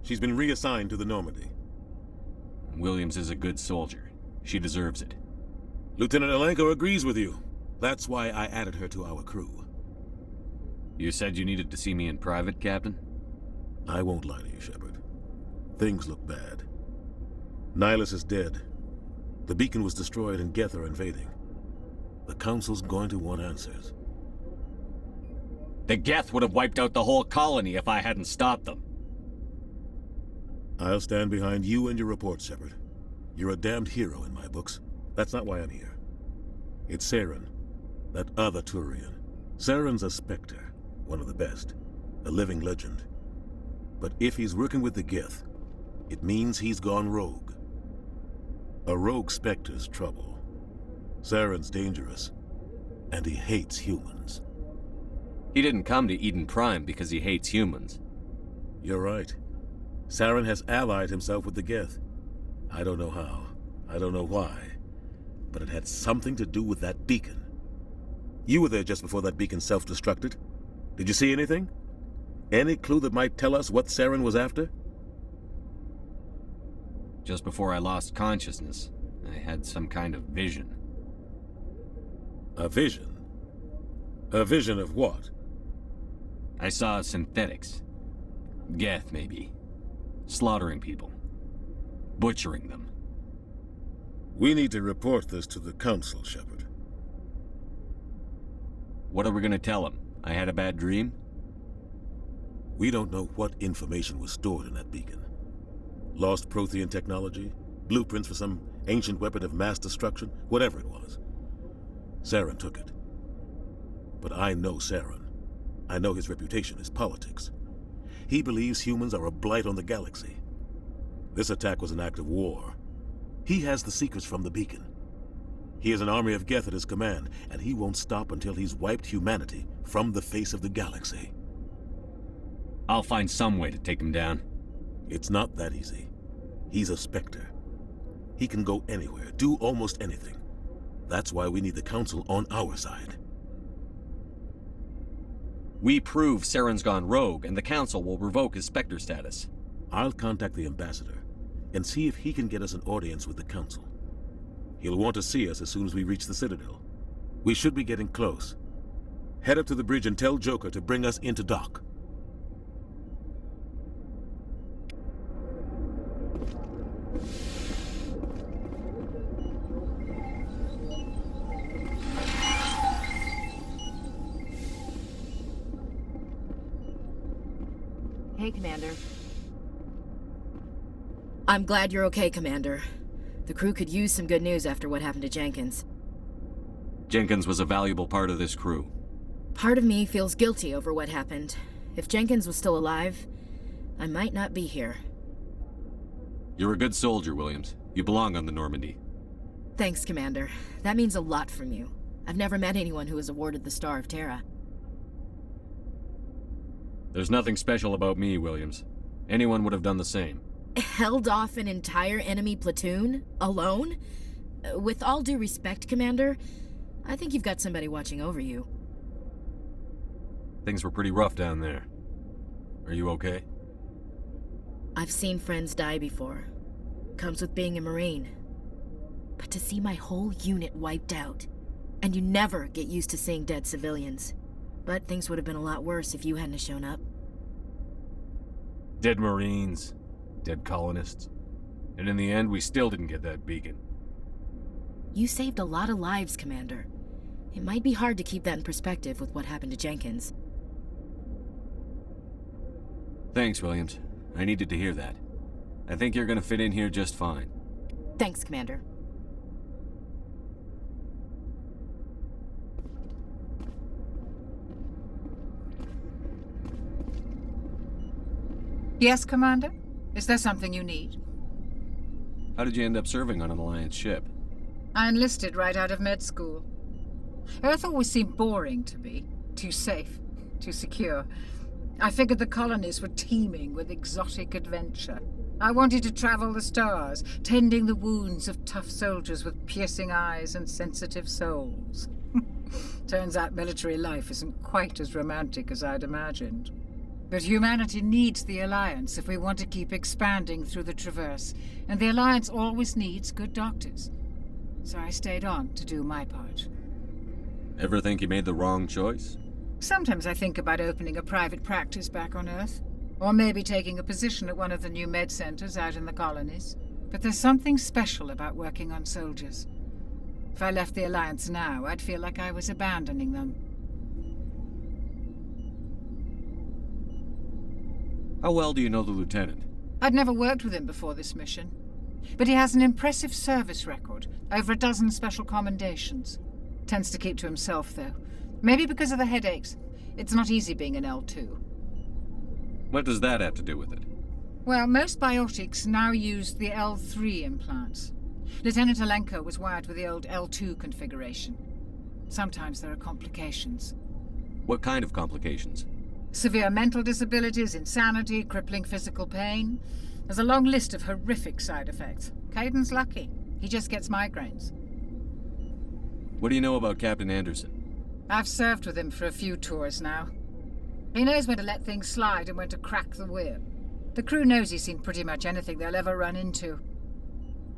She's been reassigned to the Normandy. Williams is a good soldier. She deserves it. Lieutenant Alenko agrees with you. That's why I added her to our crew. You said you needed to see me in private, Captain? I won't lie to you, Shepard. Things look bad. Nihilus is dead. The beacon was destroyed and Geth are invading. The Council's going to want answers. The Geth would have wiped out the whole colony if I hadn't stopped them. I'll stand behind you and your report, Shepard. You're a damned hero in my books. That's not why I'm here. It's Saren, that other Turian. Saren's a Spectre, one of the best, a living legend. But if he's working with the Geth, it means he's gone rogue. A rogue Spectre's trouble. Saren's dangerous, and he hates humans. He didn't come to Eden Prime because he hates humans. You're right. Saren has allied himself with the Geth. I don't know how. I don't know why. But it had something to do with that beacon. You were there just before that beacon self-destructed. Did you see anything? Any clue that might tell us what Saren was after? Just before I lost consciousness, I had some kind of vision. A vision? A vision of what? I saw synthetics. Geth, maybe. Slaughtering people. Butchering them. We need to report this to the Council, Shepard. What are we gonna tell them? I had a bad dream? We don't know what information was stored in that beacon. Lost Prothean technology? Blueprints for some ancient weapon of mass destruction? Whatever it was. Saren took it. But I know Saren. I know his reputation is politics. He believes humans are a blight on the galaxy. This attack was an act of war. He has the secrets from the beacon. He has an army of Geth at his command, and he won't stop until he's wiped humanity from the face of the galaxy. I'll find some way to take him down. It's not that easy. He's a Spectre. He can go anywhere, do almost anything. That's why we need the Council on our side. We prove Saren's gone rogue, and the Council will revoke his Spectre status. I'll contact the Ambassador and see if he can get us an audience with the Council. He'll want to see us as soon as we reach the Citadel. We should be getting close. Head up to the bridge and tell Joker to bring us into dock. Hey, Commander. I'm glad you're okay, Commander. The crew could use some good news after what happened to Jenkins. Jenkins was a valuable part of this crew. Part of me feels guilty over what happened. If Jenkins was still alive, I might not be here. You're a good soldier, Williams. You belong on the Normandy. Thanks, Commander. That means a lot from you. I've never met anyone who was awarded the Star of Terra. There's nothing special about me, Williams. Anyone would have done the same. Held off an entire enemy platoon? Alone? With all due respect, Commander, I think you've got somebody watching over you. Things were pretty rough down there. Are you okay? I've seen friends die before. Comes with being a Marine. But to see my whole unit wiped out, and you never get used to seeing dead civilians. But things would have been a lot worse if you hadn't shown up. Dead Marines. Dead colonists. And in the end, we still didn't get that beacon. You saved a lot of lives, Commander. It might be hard to keep that in perspective with what happened to Jenkins. Thanks, Williams. I needed to hear that. I think you're gonna fit in here just fine. Thanks, Commander. Yes, Commander? Is there something you need? How did you end up serving on an Alliance ship? I enlisted right out of med school. Earth always seemed boring to me. Too safe, too secure. I figured the colonies were teeming with exotic adventure. I wanted to travel the stars, tending the wounds of tough soldiers with piercing eyes and sensitive souls. Turns out military life isn't quite as romantic as I'd imagined. But humanity needs the Alliance if we want to keep expanding through the Traverse, and the Alliance always needs good doctors. So I stayed on to do my part. Ever think you made the wrong choice? Sometimes I think about opening a private practice back on Earth, or maybe taking a position at one of the new med centers out in the colonies. But there's something special about working on soldiers. If I left the Alliance now, I'd feel like I was abandoning them. How well do you know the Lieutenant? I'd never worked with him before this mission, but he has an impressive service record, over a dozen special commendations. Tends to keep to himself, though. Maybe because of the headaches. It's not easy being an L2. What does that have to do with it? Well, most biotics now use the L3 implants. Lieutenant Alenko was wired with the old L2 configuration. Sometimes there are complications. What kind of complications? Severe mental disabilities, insanity, crippling physical pain. There's a long list of horrific side effects. Caden's lucky. He just gets migraines. What do you know about Captain Anderson? I've served with him for a few tours now. He knows when to let things slide and when to crack the whip. The crew knows he's seen pretty much anything they'll ever run into.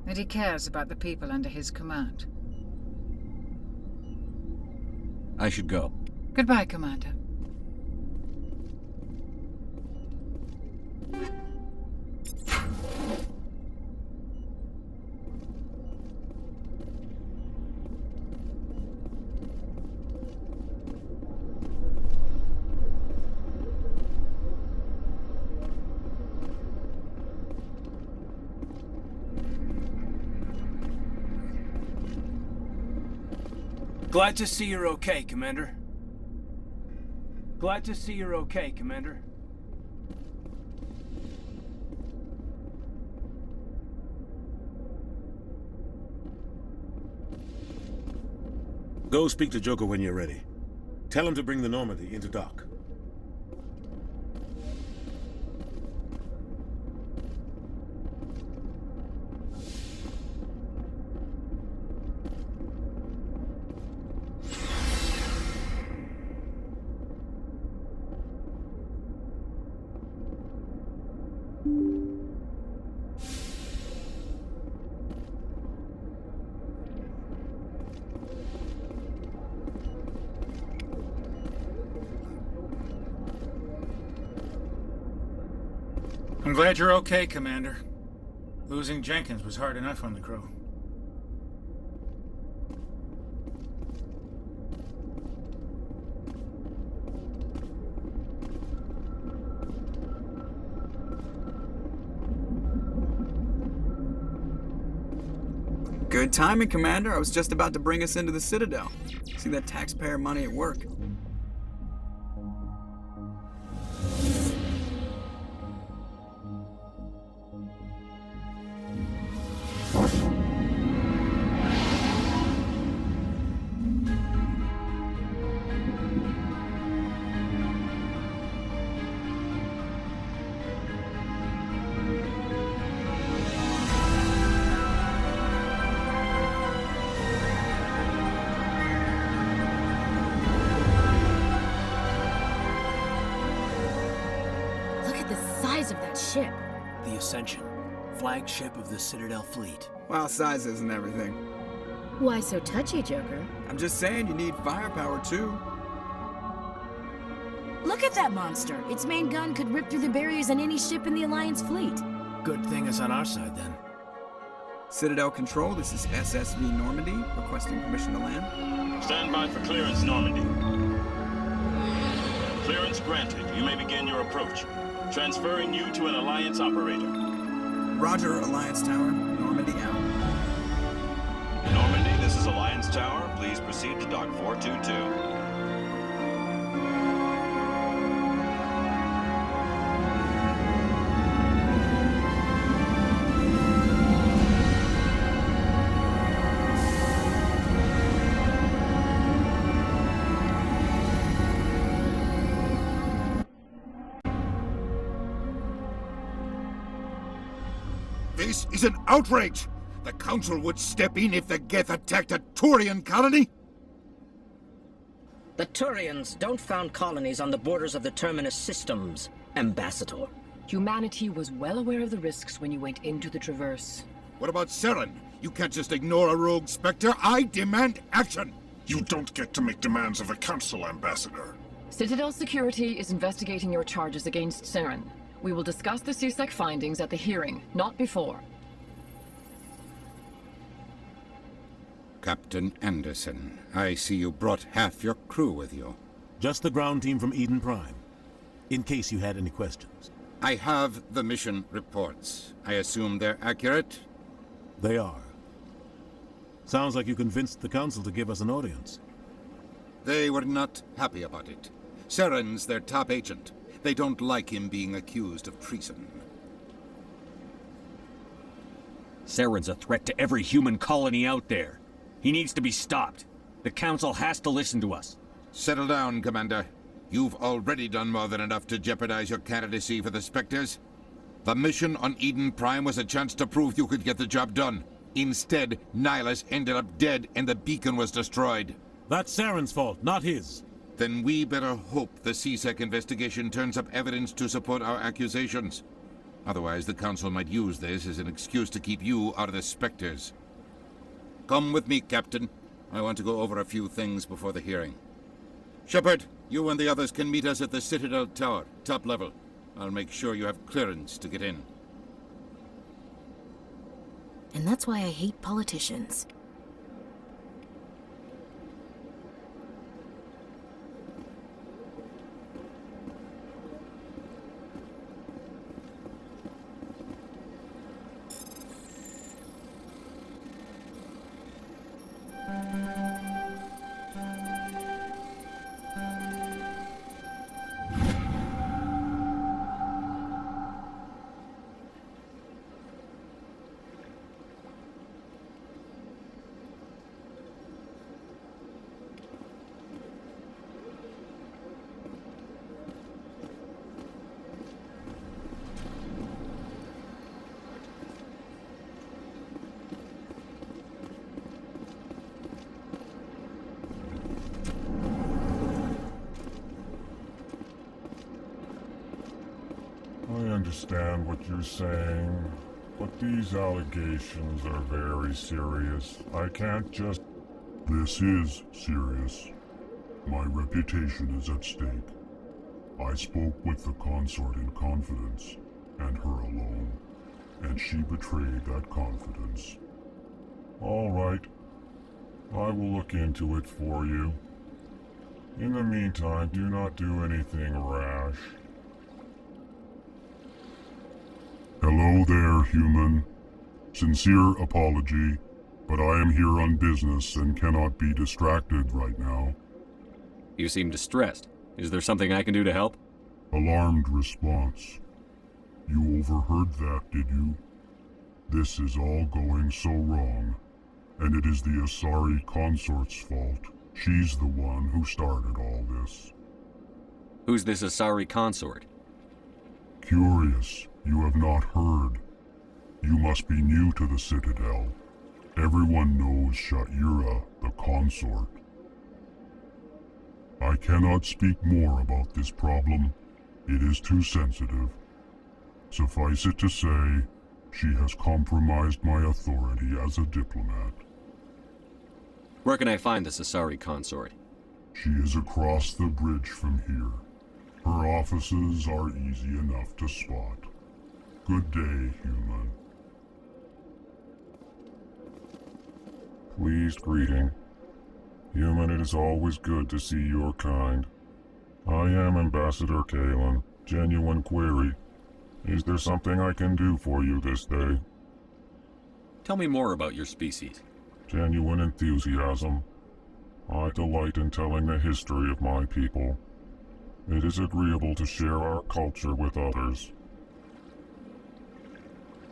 And he cares about the people under his command. I should go. Goodbye, Commander. Glad to see you're okay, Commander. Glad to see you're okay, Commander. Go speak to Joker when you're ready. Tell him to bring the Normandy into dock. I'm glad you're okay, Commander. Losing Jenkins was hard enough on the crew. Good timing, Commander. I was just about to bring us into the Citadel. See that taxpayer money at work. Of that ship. The Ascension, flagship of the Citadel fleet. Well, size isn't everything. Why so touchy, Joker? I'm just saying you need firepower, too. Look at that monster. Its main gun could rip through the barriers on any ship in the Alliance fleet. Good thing it's on our side, then. Citadel Control, this is SSV Normandy, requesting permission to land. Stand by for clearance, Normandy. Clearance granted. You may begin your approach. Transferring you to an Alliance operator. Roger, Alliance Tower. Normandy out. Normandy, this is Alliance Tower. Please proceed to Dock 422. This is an outrage! The Council would step in if the Geth attacked a Turian colony? The Turians don't found colonies on the borders of the Terminus systems, Ambassador. Humanity was well aware of the risks when you went into the Traverse. What about Saren? You can't just ignore a rogue Spectre. I demand action! You don't get to make demands of the Council, Ambassador. Citadel Security is investigating your charges against Saren. We will discuss the CSEC findings at the hearing, not before. Captain Anderson, I see you brought half your crew with you. Just the ground team from Eden Prime, in case you had any questions. I have the mission reports. I assume they're accurate? They are. Sounds like you convinced the Council to give us an audience. They were not happy about it. Saren's their top agent. They don't like him being accused of treason. Saren's a threat to every human colony out there. He needs to be stopped. The Council has to listen to us. Settle down, Commander. You've already done more than enough to jeopardize your candidacy for the Spectres. The mission on Eden Prime was a chance to prove you could get the job done. Instead, Nihilus ended up dead and the beacon was destroyed. That's Saren's fault, not his. Then we better hope the CSEC investigation turns up evidence to support our accusations. Otherwise, the Council might use this as an excuse to keep you out of the Spectres. Come with me, Captain. I want to go over a few things before the hearing. Shepard, you and the others can meet us at the Citadel Tower, top level. I'll make sure you have clearance to get in. And that's why I hate politicians. I understand what you're saying, but these allegations are very serious. I can't just... This is serious. My reputation is at stake. I spoke with the consort in confidence, and her alone, and she betrayed that confidence. All right. I will look into it for you. In the meantime, do not do anything rash. Hello there, human. Sincere apology, but I am here on business and cannot be distracted right now. You seem distressed. Is there something I can do to help? Alarmed response. You overheard that, did you? This is all going so wrong, and it is the Asari consort's fault. She's the one who started all this. Who's this Asari consort? Curious, you have not heard. You must be new to the Citadel. Everyone knows Sha'ira, the consort. I cannot speak more about this problem. It is too sensitive. Suffice it to say, she has compromised my authority as a diplomat. Where can I find this Asari consort? She is across the bridge from here. Her offices are easy enough to spot. Good day, human. Pleased greeting. Human, it is always good to see your kind. I am Ambassador Kalen. Genuine query. Is there something I can do for you this day? Tell me more about your species. Genuine enthusiasm. I delight in telling the history of my people. It is agreeable to share our culture with others.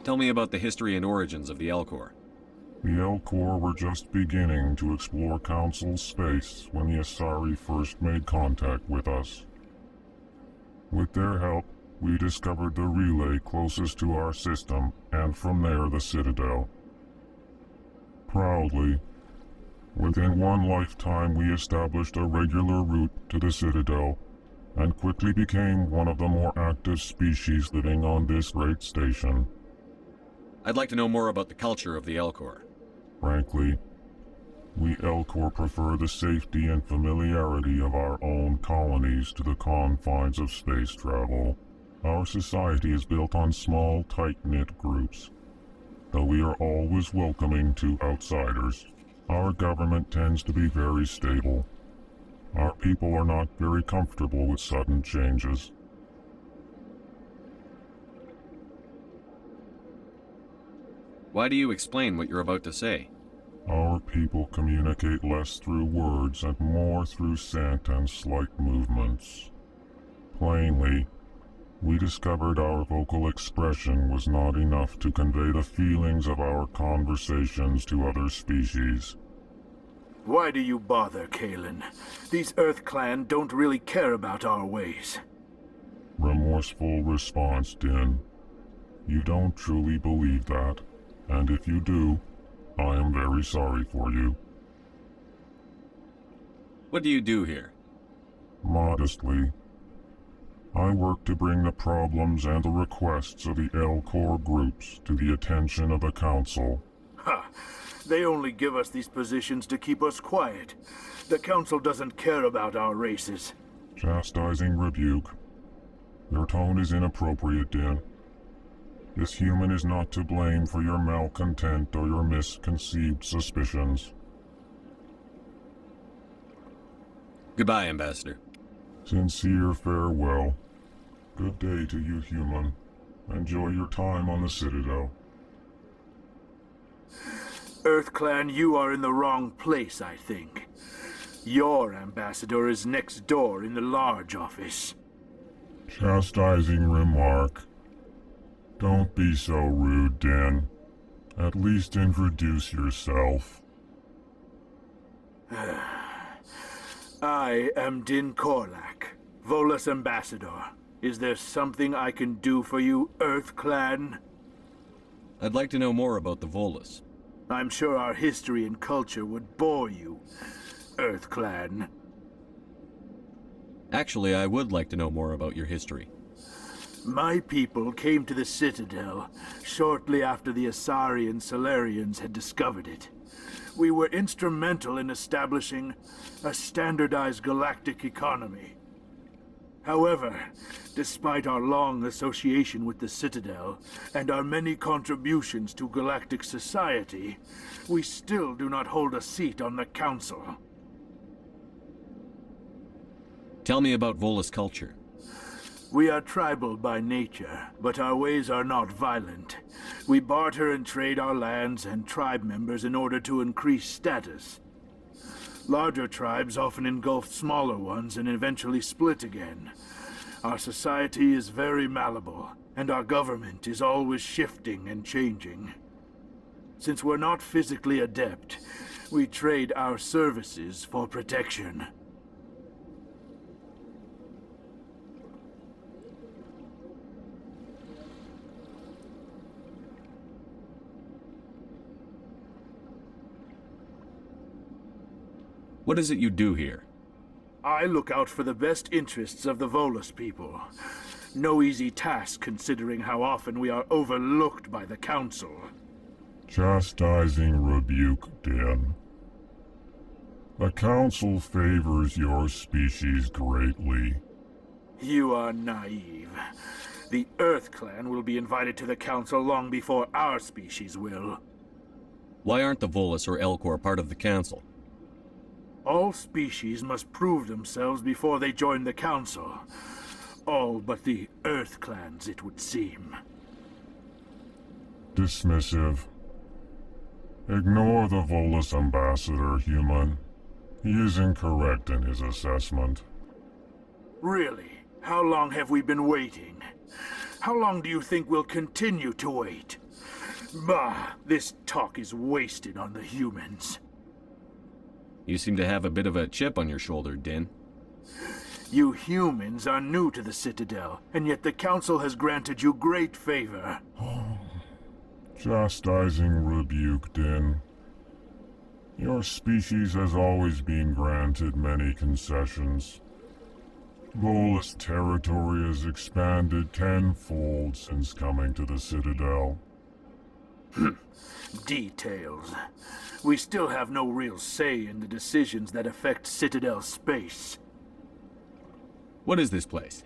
Tell me about the history and origins of the Elcor. The Elcor were just beginning to explore Council space when the Asari first made contact with us. With their help, we discovered the relay closest to our system, and from there the Citadel. Proudly, within one lifetime we established a regular route to the Citadel, and quickly became one of the more active species living on this great station. I'd like to know more about the culture of the Elcor. Frankly, we Elcor prefer the safety and familiarity of our own colonies to the confines of space travel. Our society is built on small, tight-knit groups. Though we are always welcoming to outsiders, our government tends to be very stable. Our people are not very comfortable with sudden changes. Why do you explain what you're about to say? Our people communicate less through words and more through scent and slight movements. Plainly, we discovered our vocal expression was not enough to convey the feelings of our conversations to other species. Why do you bother, Kalen? These Earth Clan don't really care about our ways. Remorseful response, Din. You don't truly believe that, and if you do, I am very sorry for you. What do you do here? Modestly, I work to bring the problems and the requests of the L-Corps groups to the attention of the Council. Ha! They only give us these positions to keep us quiet. The Council doesn't care about our races. Chastising rebuke. Your tone is inappropriate, Din. This human is not to blame for your malcontent or your misconceived suspicions. Goodbye, Ambassador. Sincere farewell. Good day to you, human. Enjoy your time on the Citadel. Earth Clan, you are in the wrong place, I think. Your ambassador is next door in the large office. Chastising remark. Don't be so rude, Din. At least introduce yourself. I am Din Korlak, Volus Ambassador. Is there something I can do for you, Earth Clan? I'd like to know more about the Volus. I'm sure our history and culture would bore you, Earth Clan. Actually, I would like to know more about your history. My people came to the Citadel shortly after the Asari and Salarians had discovered it. We were instrumental in establishing a standardized galactic economy. However, despite our long association with the Citadel and our many contributions to galactic society, we still do not hold a seat on the Council. Tell me about Volus culture. We are tribal by nature, but our ways are not violent. We barter and trade our lands and tribe members in order to increase status. Larger tribes often engulf smaller ones and eventually split again. Our society is very malleable, and our government is always shifting and changing. Since we're not physically adept, we trade our services for protection. What is it you do here? I look out for the best interests of the Volus people. No easy task considering how often we are overlooked by the Council. Chastising rebuke, Din. The Council favors your species greatly. You are naive. The Earth Clan will be invited to the Council long before our species will. Why aren't the Volus or L-Corps part of the Council? All species must prove themselves before they join the Council. All but the Earth Clans, it would seem. Dismissive. Ignore the Volus Ambassador, human. He is incorrect in his assessment. Really? How long have we been waiting? How long do you think we'll continue to wait? Bah, this talk is wasted on the humans. You seem to have a bit of a chip on your shoulder, Din. You humans are new to the Citadel, and yet the Council has granted you great favor. Chastising rebuke, Din. Your species has always been granted many concessions. Volus territory has expanded tenfold since coming to the Citadel. Details. We still have no real say in the decisions that affect Citadel space. What is this place?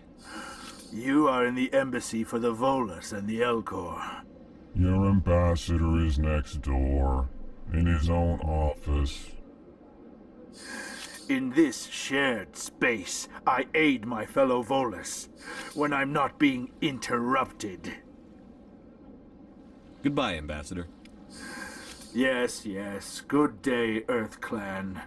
You are in the embassy for the Volus and the L-Corps. Your ambassador is next door, in his own office. In this shared space, I aid my fellow Volus, when I'm not being interrupted. Goodbye, Ambassador. Yes, yes. Good day, Earth Clan.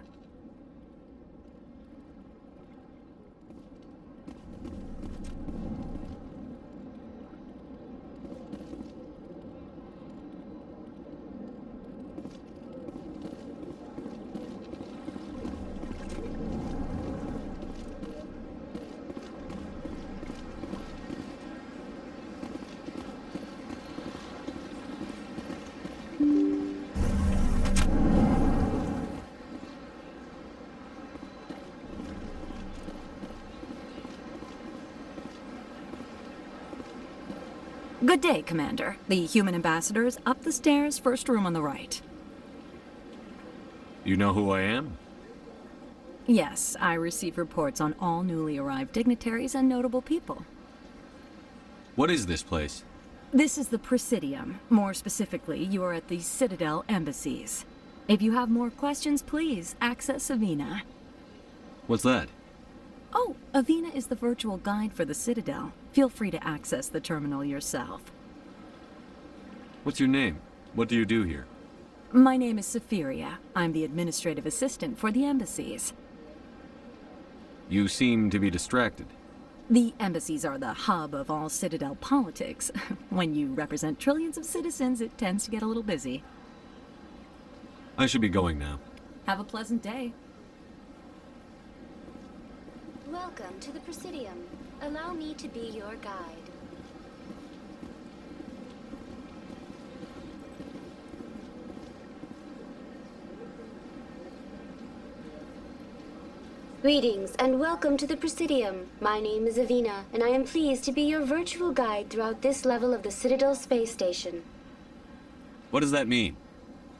Good day, Commander. The human ambassador is up the stairs, first room on the right. You know who I am? Yes, I receive reports on all newly arrived dignitaries and notable people. What is this place? This is the Presidium. More specifically, you are at the Citadel embassies. If you have more questions, please access Udina. What's that? Oh, Udina is the virtual guide for the Citadel. Feel free to access the terminal yourself. What's your name? What do you do here? My name is Safiria. I'm the administrative assistant for the embassies. You seem to be distracted. The embassies are the hub of all Citadel politics. When you represent trillions of citizens, it tends to get a little busy. I should be going now. Have a pleasant day. Welcome to the Presidium. Allow me to be your guide. Greetings and welcome to the Presidium. My name is Udina, and I am pleased to be your virtual guide throughout this level of the Citadel space station. What does that mean?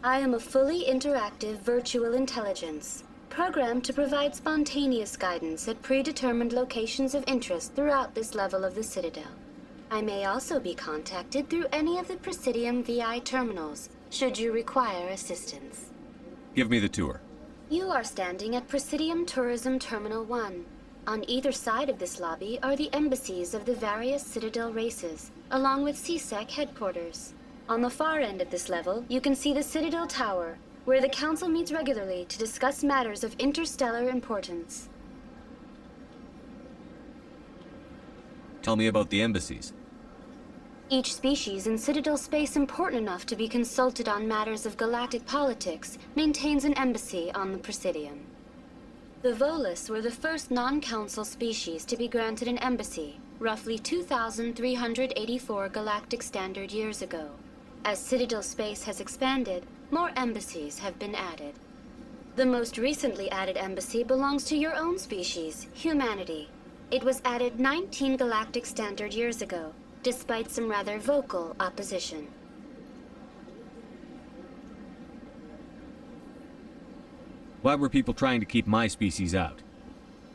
I am a fully interactive virtual intelligence, programmed to provide spontaneous guidance at predetermined locations of interest throughout this level of the Citadel. I may also be contacted through any of the Presidium VI terminals, should you require assistance. Give me the tour. You are standing at Presidium Tourism Terminal 1. On either side of this lobby are the embassies of the various Citadel races, along with CSEC headquarters. On the far end of this level, you can see the Citadel Tower, where the Council meets regularly to discuss matters of interstellar importance. Tell me about the embassies. Each species in Citadel space important enough to be consulted on matters of galactic politics maintains an embassy on the Presidium. The Volus were the first non-council species to be granted an embassy, roughly 2,384 galactic standard years ago. As Citadel space has expanded, more embassies have been added. The most recently added embassy belongs to your own species, humanity. It was added 19 galactic standard years ago, despite some rather vocal opposition. Why were people trying to keep my species out?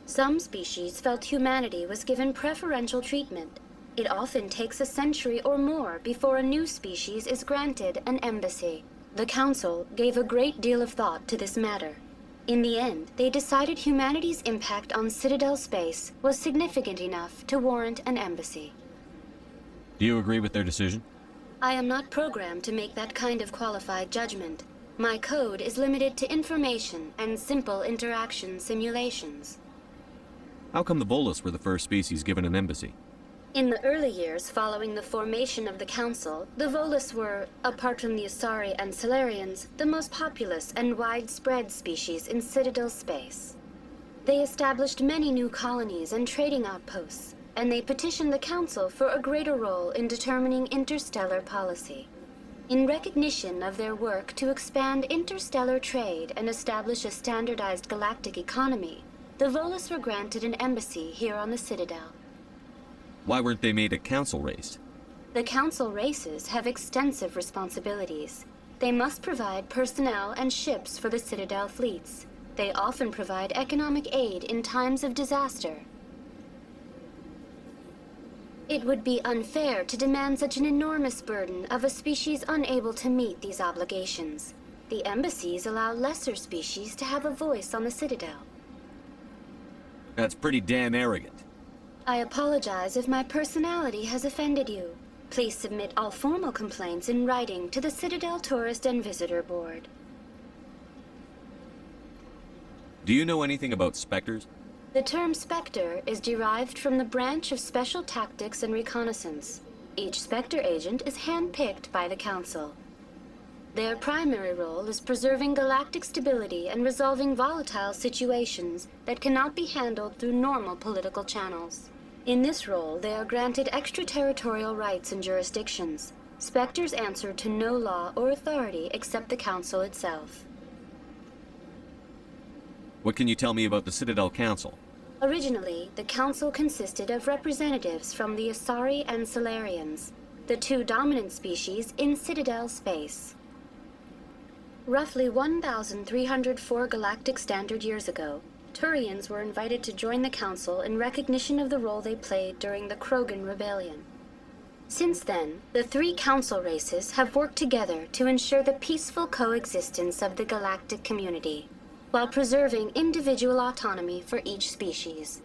Some species felt humanity was given preferential treatment. It often takes a century or more before a new species is granted an embassy. The Council gave a great deal of thought to this matter. In the end, they decided humanity's impact on Citadel space was significant enough to warrant an embassy. Do you agree with their decision? I am not programmed to make that kind of qualified judgment. My code is limited to information and simple interaction simulations. How come the Volus were the first species given an embassy? In the early years following the formation of the Council, the Volus were, apart from the Asari and Solarians, the most populous and widespread species in Citadel space. They established many new colonies and trading outposts, and they petitioned the Council for a greater role in determining interstellar policy. In recognition of their work to expand interstellar trade and establish a standardized galactic economy, the Volus were granted an embassy here on the Citadel. Why weren't they made a council race? The Council races have extensive responsibilities. They must provide personnel and ships for the Citadel fleets. They often provide economic aid in times of disaster. It would be unfair to demand such an enormous burden of a species unable to meet these obligations. The embassies allow lesser species to have a voice on the Citadel. That's pretty damn arrogant. I apologize if my personality has offended you. Please submit all formal complaints in writing to the Citadel Tourist and Visitor Board. Do you know anything about specters? The term Spectre is derived from the branch of Special Tactics and Reconnaissance. Each Spectre agent is handpicked by the Council. Their primary role is preserving galactic stability and resolving volatile situations that cannot be handled through normal political channels. In this role, they are granted extraterritorial rights and jurisdictions. Spectres answer to no law or authority except the Council itself. What can you tell me about the Citadel Council? Originally, the Council consisted of representatives from the Asari and Solarians, the two dominant species in Citadel space. Roughly 1,304 galactic standard years ago, Turians were invited to join the Council in recognition of the role they played during the Krogan Rebellion. Since then, the three Council races have worked together to ensure the peaceful coexistence of the galactic community, while preserving individual autonomy for each species.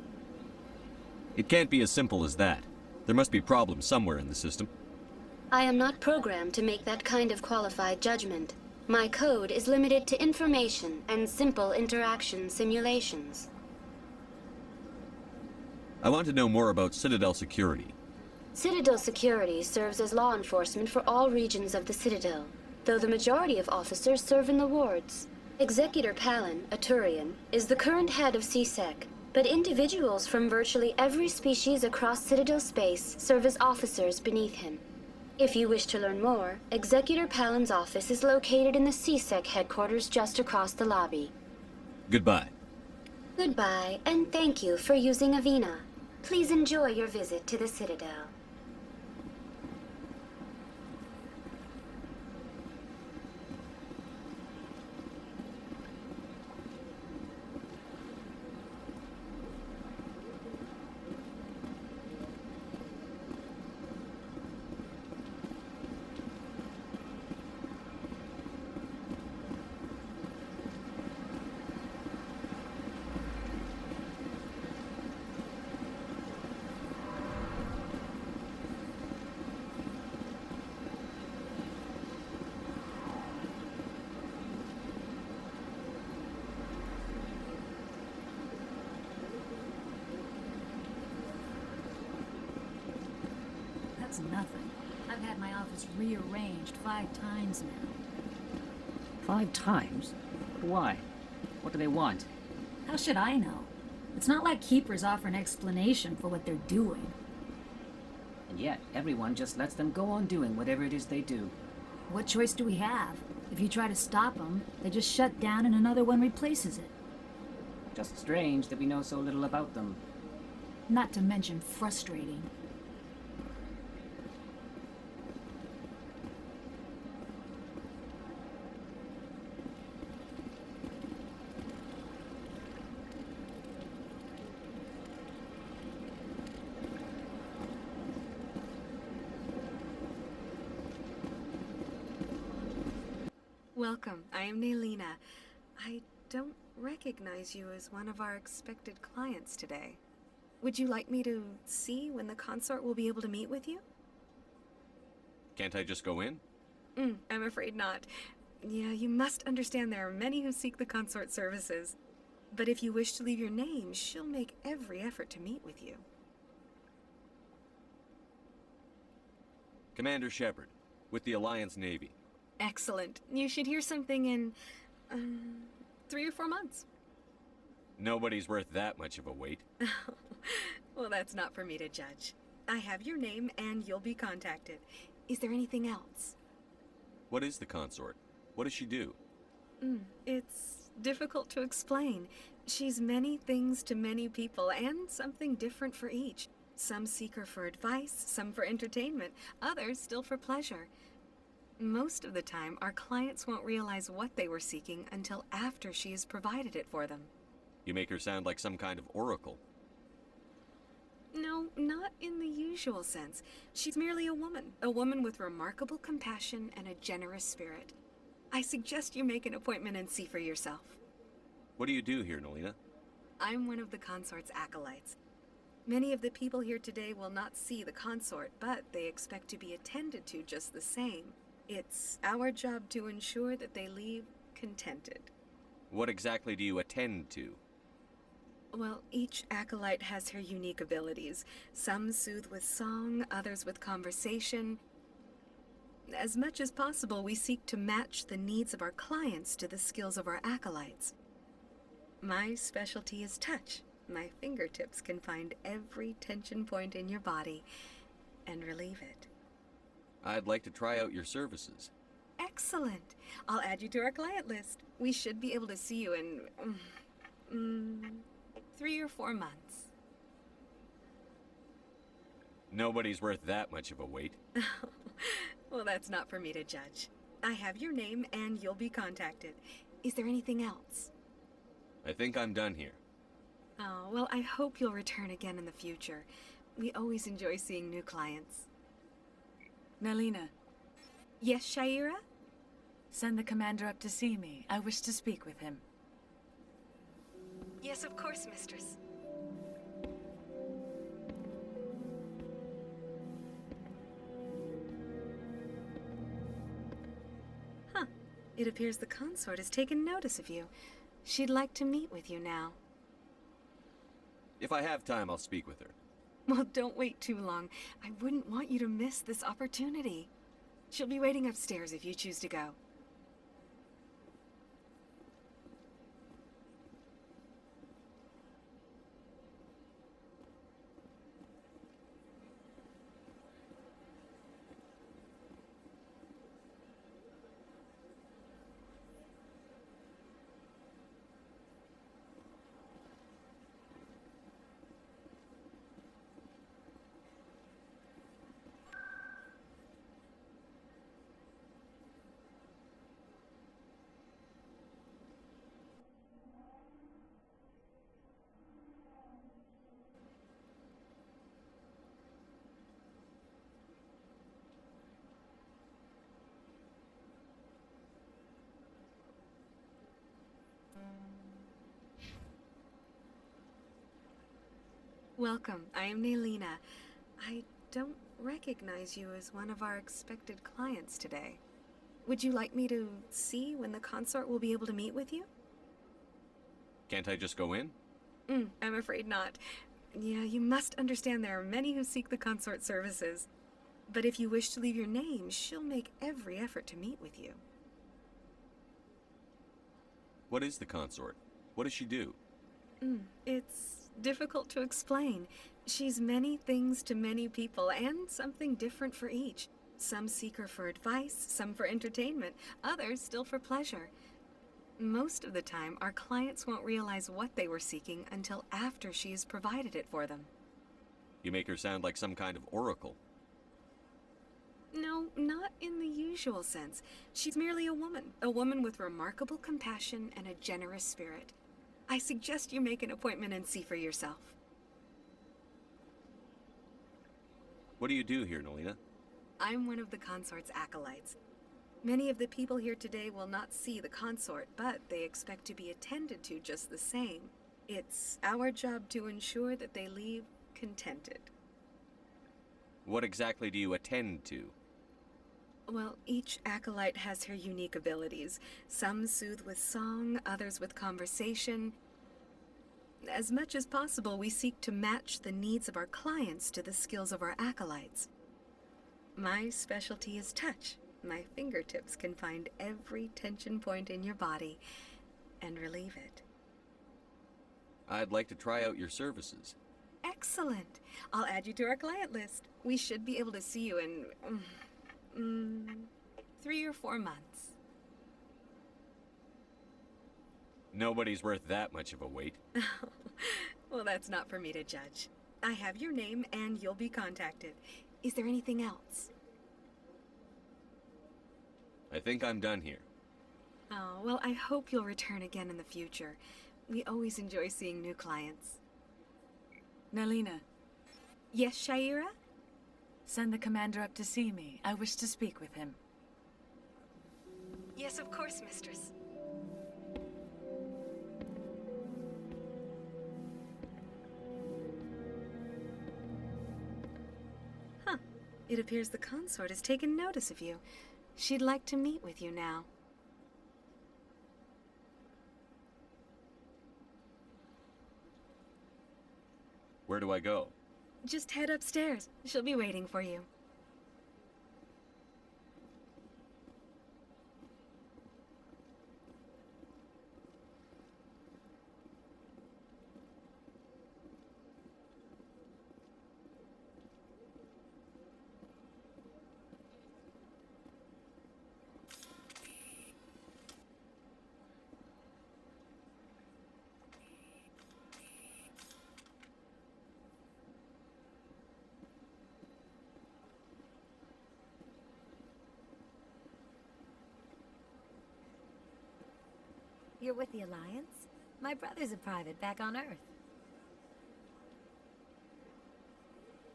It can't be as simple as that. There must be problems somewhere in the system. I am not programmed to make that kind of qualified judgment. My code is limited to information and simple interaction simulations. I want to know more about Citadel security. Citadel security serves as law enforcement for all regions of the Citadel, though the majority of officers serve in the wards. Executor Palin, a Turian, is the current head of CSEC, but individuals from virtually every species across Citadel space serve as officers beneath him. If you wish to learn more, Executor Palin's office is located in the CSEC headquarters just across the lobby. Goodbye. Goodbye, and thank you for using Udina. Please enjoy your visit to the Citadel. That's nothing. I've had my office rearranged 5 times now. 5 times? Why? What do they want? How should I know? It's not like Keepers offer an explanation for what they're doing. And yet, everyone just lets them go on doing whatever it is they do. What choice do we have? If you try to stop them, they just shut down and another one replaces it. Just strange that we know so little about them. Not to mention frustrating. Welcome. I am Nelina. I don't recognize you as one of our expected clients today. Would you like me to see when the consort will be able to meet with you? Can't I just go in? I'm afraid not. Yeah, you must understand there are many who seek the consort services. But if you wish to leave your name, she'll make every effort to meet with you. Commander Shepard, with the Alliance Navy. Excellent. You should hear something in 3 or 4 months. Nobody's worth that much of a wait. Well, that's not for me to judge. I have your name and you'll be contacted. Is there anything else? What is the consort? What does she do? It's difficult to explain. She's many things to many people and something different for each. Some seek her for advice, some for entertainment, others still for pleasure. Most of the time, our clients won't realize what they were seeking until after she has provided it for them. You make her sound like some kind of oracle. No, not in the usual sense. She's merely a woman with remarkable compassion and a generous spirit. I suggest you make an appointment and see for yourself. What do you do here, Nelina? I'm one of the consort's acolytes. Many of the people here today will not see the consort, but they expect to be attended to just the same. It's our job to ensure that they leave contented. What exactly do you attend to? Well, each acolyte has her unique abilities. Some soothe with song, others with conversation. As much as possible, we seek to match the needs of our clients to the skills of our acolytes. My specialty is touch. My fingertips can find every tension point in your body and relieve it. I'd like to try out your services. Excellent. I'll add you to our client list. We should be able to see you in 3 or 4 months. Nobody's worth that much of a wait. Well, that's not for me to judge. I have your name and you'll be contacted. Is there anything else? I think I'm done here. Oh, well, I hope you'll return again in the future. We always enjoy seeing new clients. Nalina. Yes, Shaira? Send the commander up to see me. I wish to speak with him. Yes, of course, mistress. Huh. It appears the consort has taken notice of you. She'd like to meet with you now. If I have time, I'll speak with her. Well, don't wait too long. I wouldn't want you to miss this opportunity. She'll be waiting upstairs if you choose to go. Welcome. I am Nalina. I don't recognize you as one of our expected clients today. Would you like me to see when the consort will be able to meet with you? Can't I just go in? I'm afraid not. Yeah, you must understand there are many who seek the consort services. But if you wish to leave your name, she'll make every effort to meet with you. What is the consort? What does she do? It's difficult to explain. She's many things to many people, and something different for each. Some seek her for advice, some for entertainment, others still for pleasure. Most of the time, our clients won't realize what they were seeking until after she has provided it for them. You make her sound like some kind of oracle. No, not in the usual sense. She's merely a woman with remarkable compassion and a generous spirit. I suggest you make an appointment and see for yourself. What do you do here, Nalina? I'm one of the consort's acolytes. Many of the people here today will not see the consort, but they expect to be attended to just the same. It's our job to ensure that they leave contented. What exactly do you attend to? Well, each acolyte has her unique abilities. Some soothe with song, others with conversation. As much as possible, we seek to match the needs of our clients to the skills of our acolytes. My specialty is touch. My fingertips can find every tension point in your body and relieve it. I'd like to try out your services. Excellent. I'll add you to our client list. We should be able to see you in 3 or 4 months. Nobody's worth that much of a wait. Well, that's not for me to judge. I have your name and you'll be contacted. Is there anything else? I think I'm done here. Oh, well, I hope you'll return again in the future. We always enjoy seeing new clients. Nalina. Yes, Shaira? Send the commander up to see me. I wish to speak with him. Yes, of course, mistress. It appears the consort has taken notice of you. She'd like to meet with you now. Where do I go? Just head upstairs. She'll be waiting for you. You're with the Alliance? My brother's a private back on Earth.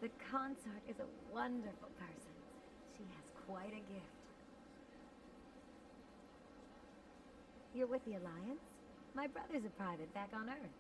The consort is a wonderful person. She has quite a gift. You're with the Alliance? My brother's a private back on Earth.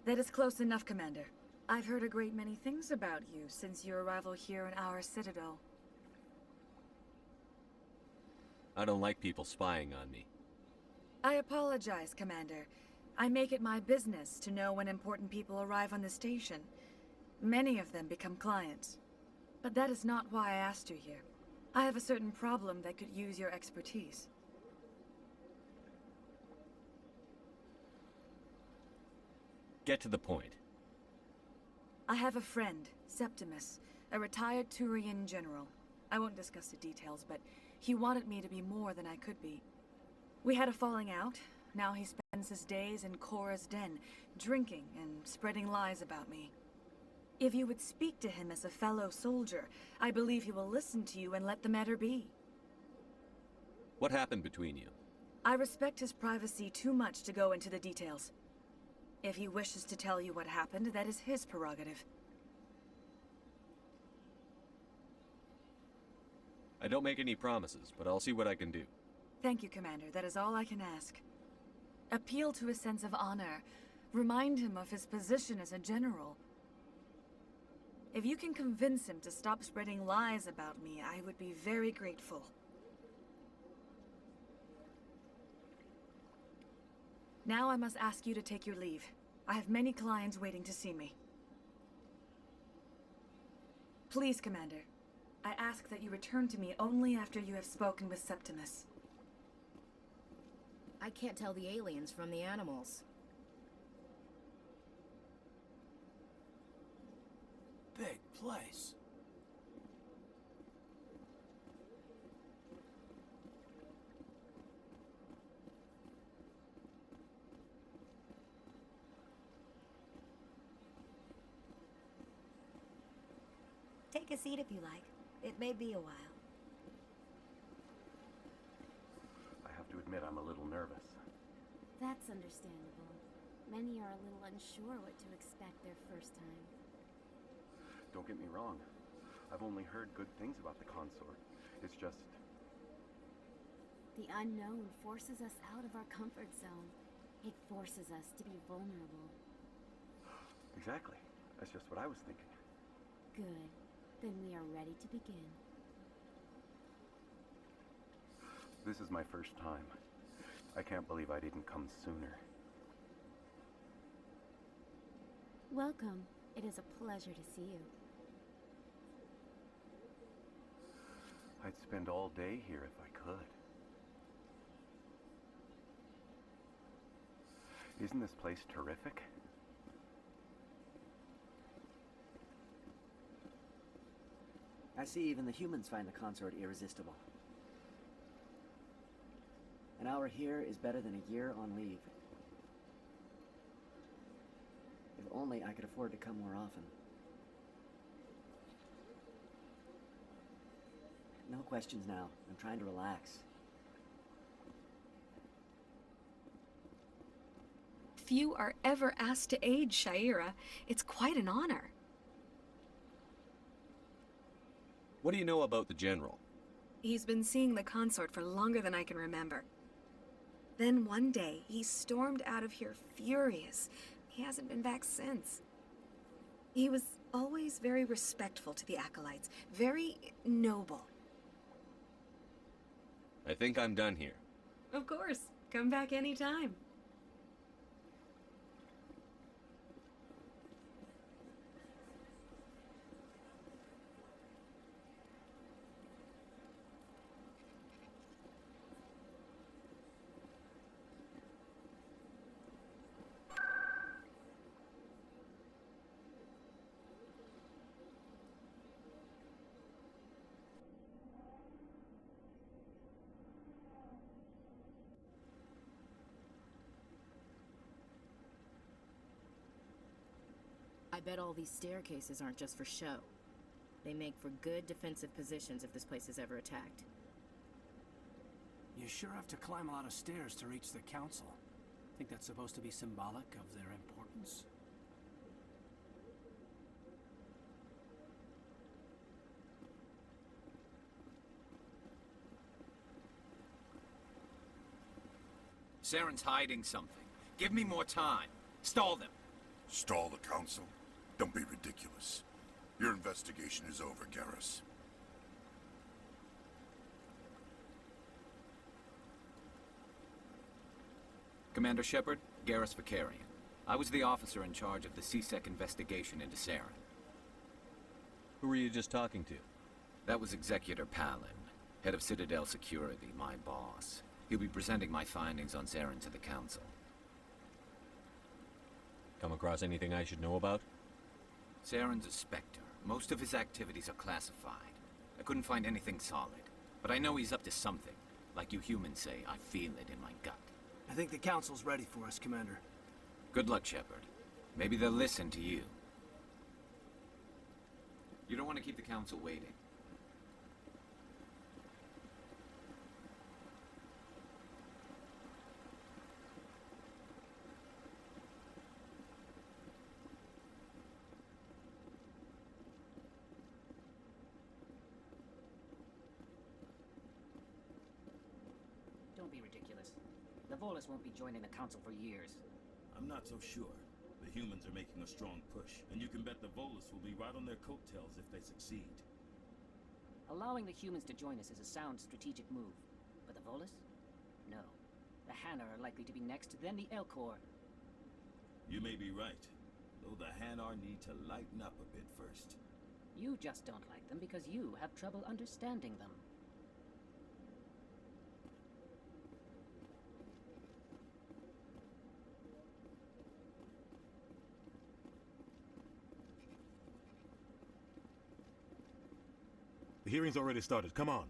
That is close enough, Commander. I've heard a great many things about you since your arrival here in our Citadel. I don't like people spying on me. I apologize, Commander. I make it my business to know when important people arrive on the station. Many of them become clients. But that is not why I asked you here. I have a certain problem that could use your expertise. Get to the point. I have a friend, Septimus, a retired Turian general. I won't discuss the details, but he wanted me to be more than I could be. We had a falling out. Now he spends his days in Cora's den, drinking and spreading lies about me. If you would speak to him as a fellow soldier, I believe he will listen to you and let the matter be. What happened between you? I respect his privacy too much to go into the details. If he wishes to tell you what happened, that is his prerogative. I don't make any promises, but I'll see what I can do. Thank you, Commander. That is all I can ask. Appeal to his sense of honor. Remind him of his position as a general. If you can convince him to stop spreading lies about me, I would be very grateful. Now I must ask you to take your leave. I have many clients waiting to see me. Please, Commander. I ask that you return to me only after you have spoken with Septimus. I can't tell the aliens from the animals. Big place. Take a seat if you like. It may be a while. I have to admit I'm a little nervous. That's understandable. Many are a little unsure what to expect their first time. Don't get me wrong. I've only heard good things about the consort. It's just... The unknown forces us out of our comfort zone. It forces us to be vulnerable. Exactly. That's just what I was thinking. Good. Then we are ready to begin. This is my first time. I can't believe I didn't come sooner. Welcome. It is a pleasure to see you. I'd spend all day here if I could. Isn't this place terrific? I see even the humans find the consort irresistible. An hour here is better than a year on leave. If only I could afford to come more often. No questions now. I'm trying to relax. few are ever asked to aid Shaira. It's quite an honor. What do you know about the General? He's been seeing the consort for longer than I can remember. Then one day, he stormed out of here furious. He hasn't been back since. He was always very respectful to the acolytes, very noble. I think I'm done here. Of course. Come back anytime. I bet all these staircases aren't just for show. They make for good defensive positions if this place is ever attacked. You sure have to climb a lot of stairs to reach the council. Think that's supposed to be symbolic of their importance? Saren's hiding something. Give me more time. Stall them. Stall the council? Don't be ridiculous. Your investigation is over, Garrus. Commander Shepard, Garrus Vicarian. I was the officer in charge of the CSEC investigation into Saren. Who were you just talking to? That was Executor Palin, head of Citadel Security, my boss. He'll be presenting my findings on Saren to the council. Come across anything I should know about? Saren's a Spectre. Most of his activities are classified. I couldn't find anything solid, but I know he's up to something. Like you humans say, I feel it in my gut. I think the council's ready for us, Commander. Good luck, Shepard. Maybe they'll listen to you. You don't want to keep the council waiting. Don't be ridiculous. The Volus won't be joining the council for years. I'm not so sure. The humans are making a strong push, and you can bet the Volus will be right on their coattails if they succeed. Allowing the humans to join us is a sound strategic move. But the Volus? No. The Hanar are likely to be next, then the Elcor. You may be right, though the Hanar need to lighten up a bit first. You just don't like them because you have trouble understanding them. The hearing's already started. Come on.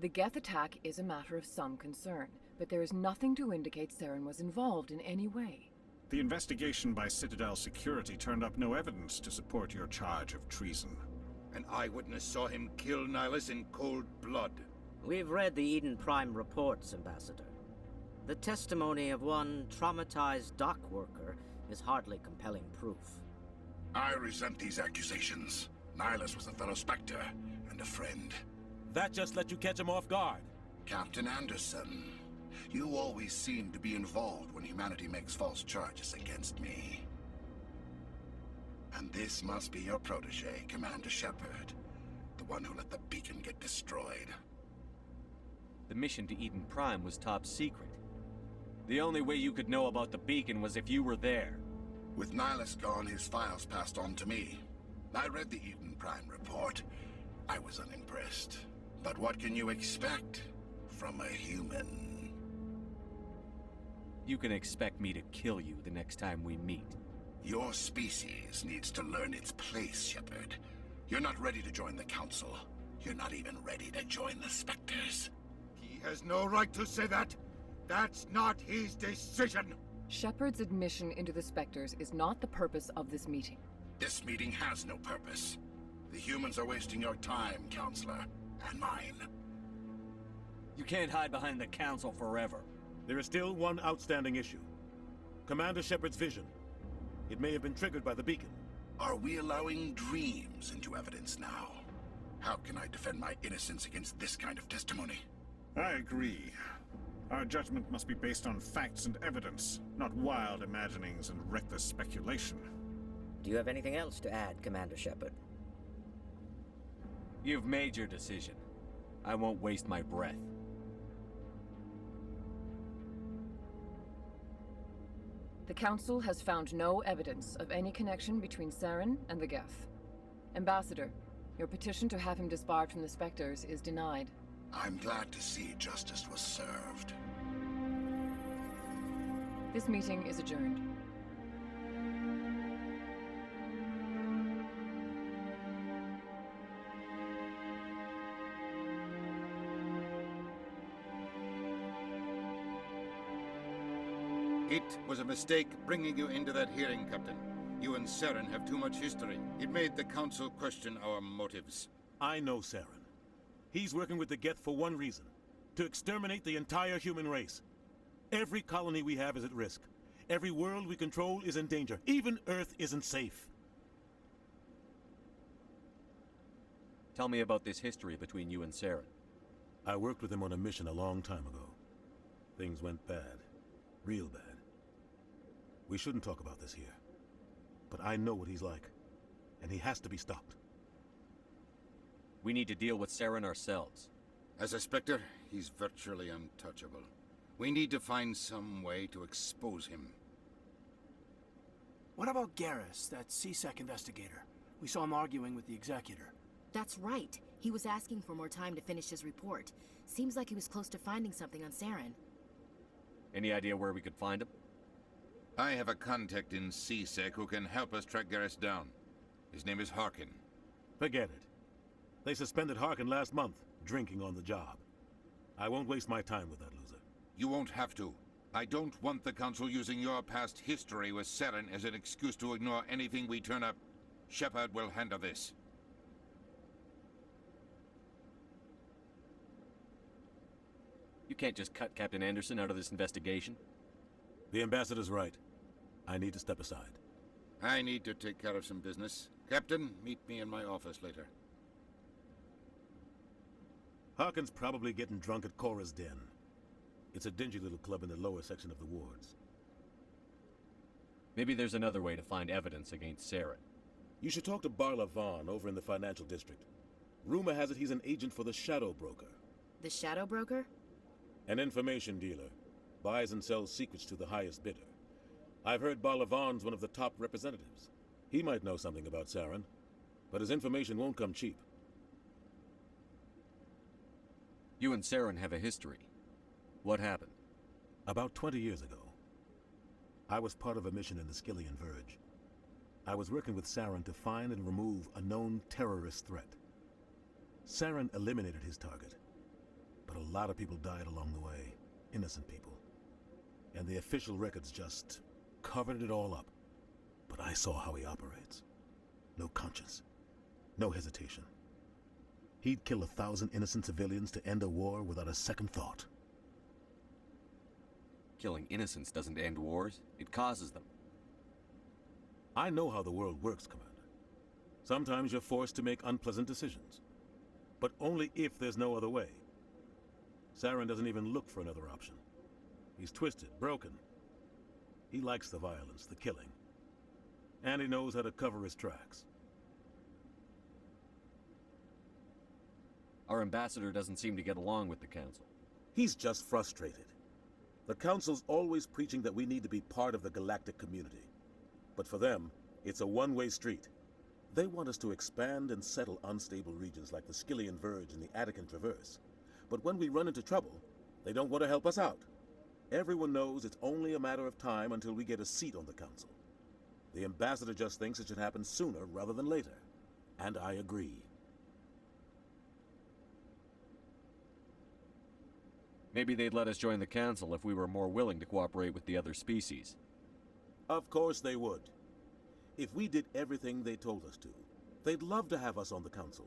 The Geth attack is a matter of some concern, but there is nothing to indicate Saren was involved in any way. The investigation by Citadel Security turned up no evidence to support your charge of treason. An eyewitness saw him kill Nihilus in cold blood. We've read the Eden Prime reports, Ambassador. The testimony of one traumatized dock worker is hardly compelling proof. I resent these accusations. Nihilus was a fellow Spectre and a friend. That just let you catch him off guard. Captain Anderson, you always seem to be involved when humanity makes false charges against me. And this must be your protege, Commander Shepard. The one who let the beacon get destroyed. The mission to Eden Prime was top secret. The only way you could know about the beacon was if you were there. With Nihilus gone, his files passed on to me. I read the Eden Prime report. I was unimpressed. But what can you expect from a human? You can expect me to kill you the next time we meet. Your species needs to learn its place, Shepard. You're not ready to join the Council. You're not even ready to join the Spectres. He has no right to say that. That's not his decision. Shepard's admission into the Spectres is not the purpose of this meeting. This meeting has no purpose. The humans are wasting your time, Counselor, and mine. You can't hide behind the Council forever. There is still one outstanding issue. Commander Shepard's vision. It may have been triggered by the beacon. Are we allowing dreams into evidence now? How can I defend my innocence against this kind of testimony? I agree. Our judgment must be based on facts and evidence, not wild imaginings and reckless speculation. Do you have anything else to add, Commander Shepard? You've made your decision. I won't waste my breath. The Council has found no evidence of any connection between Saren and the Geth. Ambassador, your petition to have him disbarred from the Spectres is denied. I'm glad to see justice was served. This meeting is adjourned. It was a mistake bringing you into that hearing, Captain. You and Saren have too much history. It made the Council question our motives. I know Saren. He's working with the Geth for one reason. To exterminate the entire human race. Every colony we have is at risk. Every world we control is in danger. Even Earth isn't safe. Tell me about this history between you and Saren. I worked with him on a mission a long time ago. Things went bad. Real bad. We shouldn't talk about this here. But I know what he's like. And he has to be stopped. We need to deal with Saren ourselves. As a Spectre, he's virtually untouchable. We need to find some way to expose him. What about Garrus, that CSEC investigator? We saw him arguing with the Executor. That's right. He was asking for more time to finish his report. Seems like he was close to finding something on Saren. Any idea where we could find him? I have a contact in CSEC who can help us track Garrus down. His name is Harkin. Forget it. They suspended Harkin last month, drinking on the job. I won't waste my time with that loser. You won't have to. I don't want the Council using your past history with Saren as an excuse to ignore anything we turn up. Shepard will handle this. You can't just cut Captain Anderson out of this investigation. The Ambassador's right. I need to step aside. I need to take care of some business. Captain, meet me in my office later. Harkin's probably getting drunk at Cora's Den. It's a dingy little club in the lower section of the wards. Maybe there's another way to find evidence against Saren. You should talk to Barla Vaughn over in the financial district. Rumor has it he's an agent for the Shadow Broker. The Shadow Broker? An information dealer. Buys and sells secrets to the highest bidder. I've heard Barla Vaughn's one of the top representatives. He might know something about Saren, but his information won't come cheap. You and Saren have a history. What happened? About 20 years ago, I was part of a mission in the Skillian Verge. I was working with Saren to find and remove a known terrorist threat. Saren eliminated his target, but a lot of people died along the way, innocent people. And the official records just covered it all up. But I saw how he operates. No conscience, no hesitation. He'd kill 1,000 innocent civilians to end a war without a second thought. Killing innocents doesn't end wars, it causes them. I know how the world works, Commander. Sometimes you're forced to make unpleasant decisions. But only if there's no other way. Saren doesn't even look for another option. He's twisted, broken. He likes the violence, the killing. And he knows how to cover his tracks. Our ambassador doesn't seem to get along with the Council. He's just frustrated. The Council's always preaching that we need to be part of the galactic community. But for them, it's a one-way street. They want us to expand and settle unstable regions like the Skillian Verge and the Attican Traverse. But when we run into trouble, they don't want to help us out. Everyone knows it's only a matter of time until we get a seat on the Council. The Ambassador just thinks it should happen sooner rather than later. And I agree. Maybe they'd let us join the Council if we were more willing to cooperate with the other species. Of course they would. If we did everything they told us to, they'd love to have us on the Council.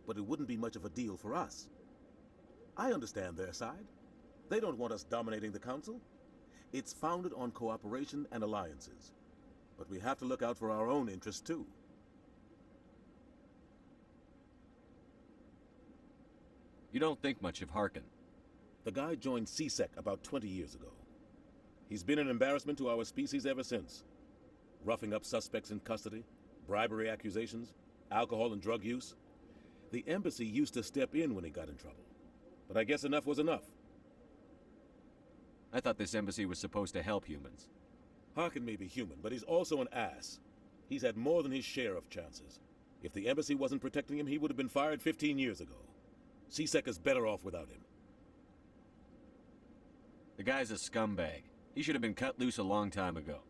But it wouldn't be much of a deal for us. I understand their side. They don't want us dominating the Council. It's founded on cooperation and alliances. But we have to look out for our own interests, too. You don't think much of Harkin. The guy joined CSEC about 20 years ago. He's been an embarrassment to our species ever since. Roughing up suspects in custody, bribery accusations, alcohol and drug use. The embassy used to step in when he got in trouble. But I guess enough was enough. I thought this embassy was supposed to help humans. Harkin may be human, but he's also an ass. He's had more than his share of chances. If the embassy wasn't protecting him, he would have been fired 15 years ago. CSEC is better off without him. The guy's a scumbag. He should have been cut loose a long time ago.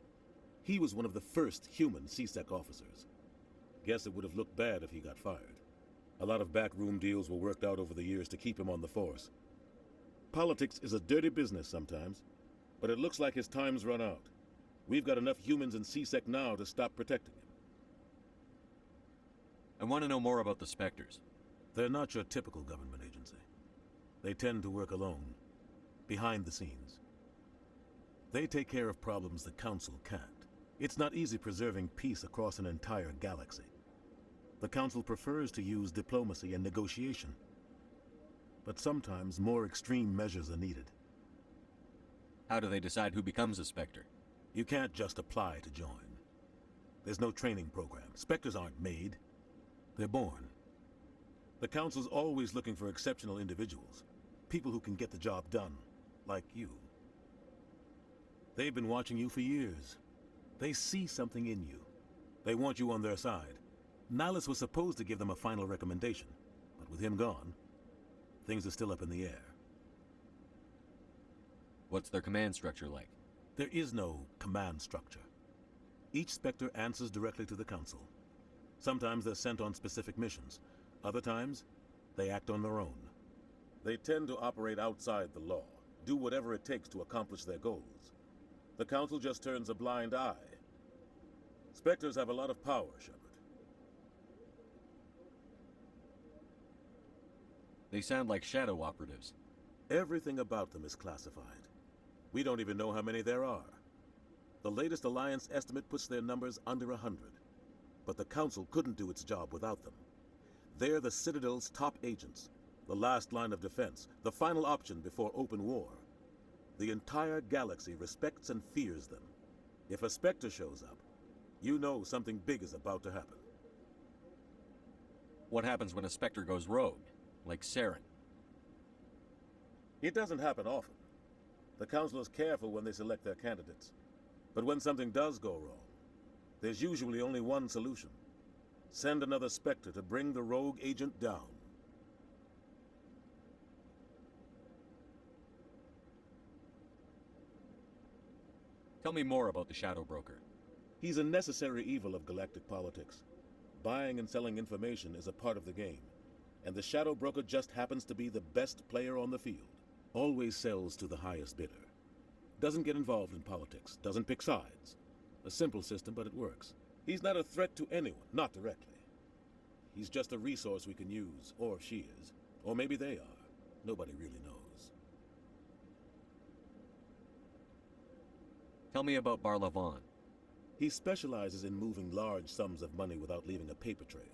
He was one of the first human CSEC officers. Guess it would have looked bad if he got fired. A lot of backroom deals were worked out over the years to keep him on the force. Politics is a dirty business sometimes, but it looks like his time's run out. We've got enough humans in CSEC now to stop protecting him. I want to know more about the Spectres. They're not your typical government agency. They tend to work alone, behind the scenes. They take care of problems the Council can't. It's not easy preserving peace across an entire galaxy. The Council prefers to use diplomacy and negotiation. But sometimes more extreme measures are needed. How do they decide who becomes a Spectre? You can't just apply to join. There's no training program. Spectres aren't made. They're born. The Council's always looking for exceptional individuals. People who can get the job done, like you. They've been watching you for years. They see something in you. They want you on their side. Nihilus was supposed to give them a final recommendation, but with him gone, things are still up in the air. What's their command structure like? There is no command structure. Each Spectre answers directly to the Council. Sometimes they're sent on specific missions. Other times, they act on their own. They tend to operate outside the law, do whatever it takes to accomplish their goals. The Council just turns a blind eye. Spectres have a lot of power, Shepard. They sound like shadow operatives. Everything about them is classified. We don't even know how many there are. The latest Alliance estimate puts their numbers under 100. But the Council couldn't do its job without them. They're the Citadel's top agents, the last line of defense, the final option before open war. The entire galaxy respects and fears them. If a Spectre shows up, you know something big is about to happen. What happens when a Spectre goes rogue, like Saren? It doesn't happen often. The Council is careful when they select their candidates. But when something does go wrong, there's usually only one solution. Send another Spectre to bring the rogue agent down. Tell me more about the Shadow Broker. He's a necessary evil of galactic politics. Buying and selling information is a part of the game, and the Shadow Broker just happens to be the best player on the field. Always sells to the highest bidder. Doesn't get involved in politics, doesn't pick sides. A simple system, but it works. He's not a threat to anyone, not directly. He's just a resource we can use, or she is. Or maybe they are. Nobody really knows. Tell me about Barlavon. He specializes in moving large sums of money without leaving a paper trail.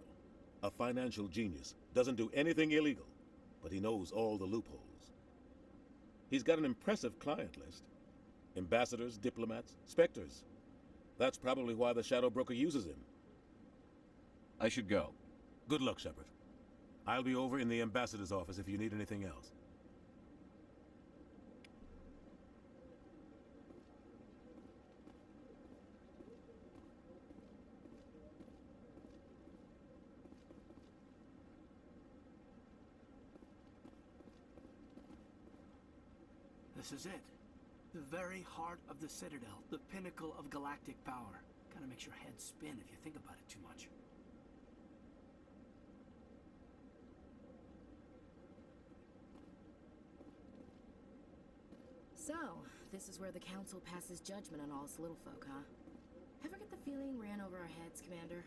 A financial genius, doesn't do anything illegal, but he knows all the loopholes. He's got an impressive client list. Ambassadors, diplomats, Spectres. That's probably why the Shadow Broker uses him. I should go. Good luck, Shepard. I'll be over in the ambassador's office if you need anything else. This is it. The very heart of the Citadel, the pinnacle of galactic power. Kinda makes your head spin if you think about it too much. So, this is where the Council passes judgment on all us little folk, huh? Ever get the feeling we're in over our heads, Commander?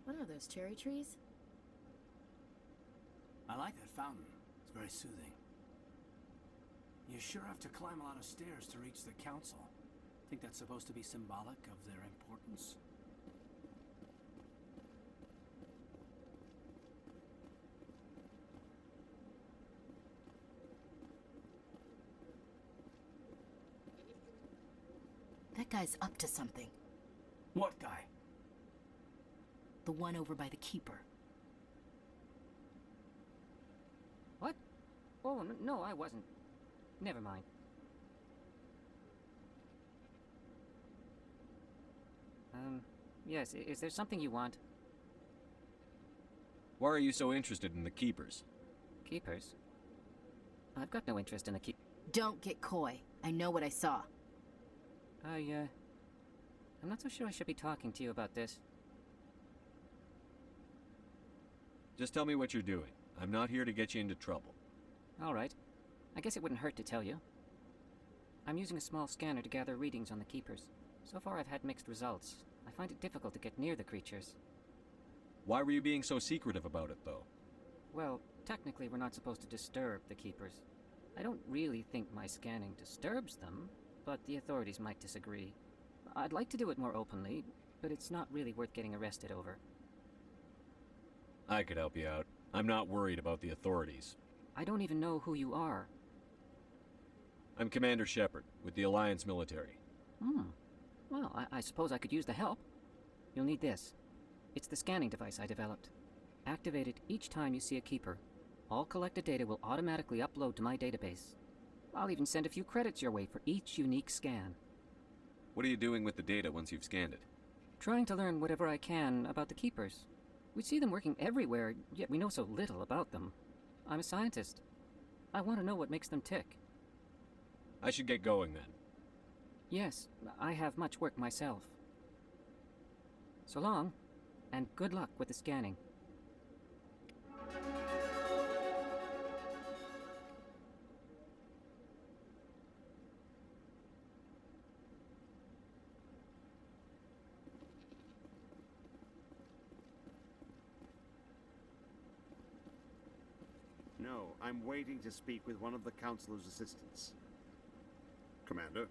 What are those, cherry trees? I like that fountain. It's very soothing. You sure have to climb a lot of stairs to reach the council. Think that's supposed to be symbolic of their importance? That guy's up to something. What guy? The one over by the Keeper. What? Oh, no, I wasn't. Never mind. Yes, is there something you want? Why are you so interested in the Keepers? Keepers? I've got no interest in the Don't get coy. I know what I saw. I'm not so sure I should be talking to you about this. Just tell me what you're doing. I'm not here to get you into trouble. All right. I guess it wouldn't hurt to tell you. I'm using a small scanner to gather readings on the Keepers. So far I've had mixed results. I find it difficult to get near the creatures. Why were you being so secretive about it, though? Well, technically we're not supposed to disturb the Keepers. I don't really think my scanning disturbs them, but the authorities might disagree. I'd like to do it more openly, but it's not really worth getting arrested over. I could help you out. I'm not worried about the authorities. I don't even know who you are. I'm Commander Shepard, with the Alliance military. Well, I suppose I could use the help. You'll need this. It's the scanning device I developed. Activate it each time you see a Keeper. All collected data will automatically upload to my database. I'll even send a few credits your way for each unique scan. What are you doing with the data once you've scanned it? Trying to learn whatever I can about the Keepers. We see them working everywhere, yet we know so little about them. I'm a scientist. I want to know what makes them tick. I should get going then. Yes, I have much work myself. So long, and good luck with the scanning. No, I'm waiting to speak with one of the Councilor's assistants. Commander?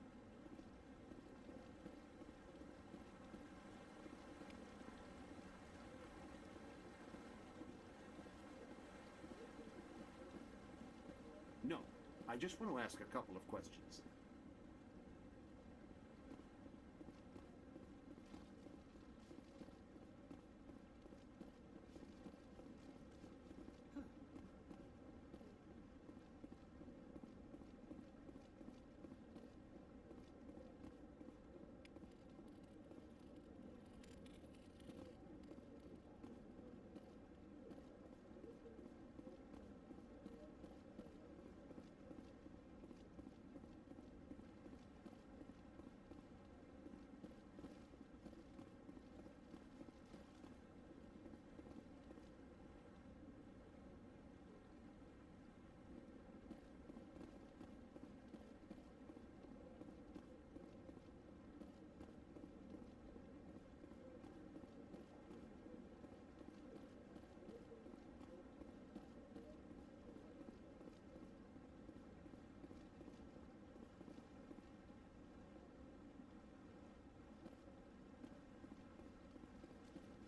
No, I just want to ask a couple of questions.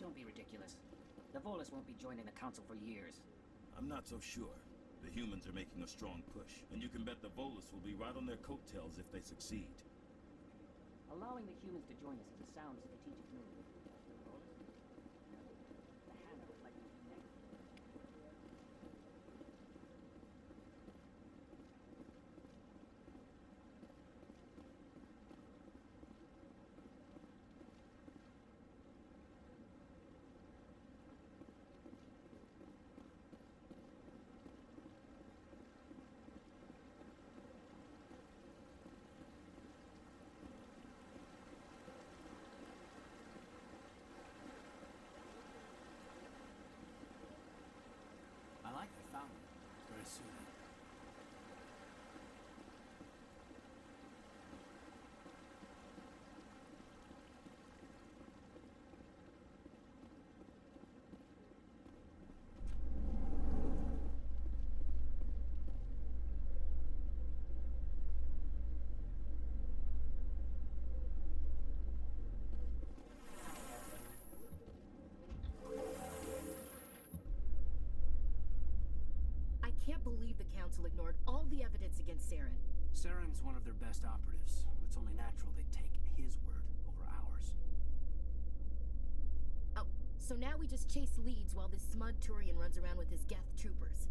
Don't be ridiculous. The Volus won't be joining the Council for years. I'm not so sure. The humans are making a strong push, and you can bet the Volus will be right on their coattails if they succeed. Allowing the humans to join us is a sound strategic move. The Volus? No. The Hammer is likely to be next. can't believe the Council ignored all the evidence against Saren. Saren's one of their best operatives. It's only natural they take his word over ours. Oh, so now we just chase leads while this smug Turian runs around with his Geth troopers.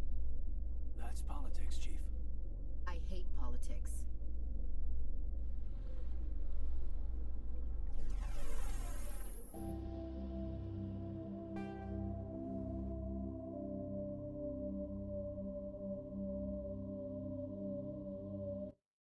That's politics, Chief. I hate politics.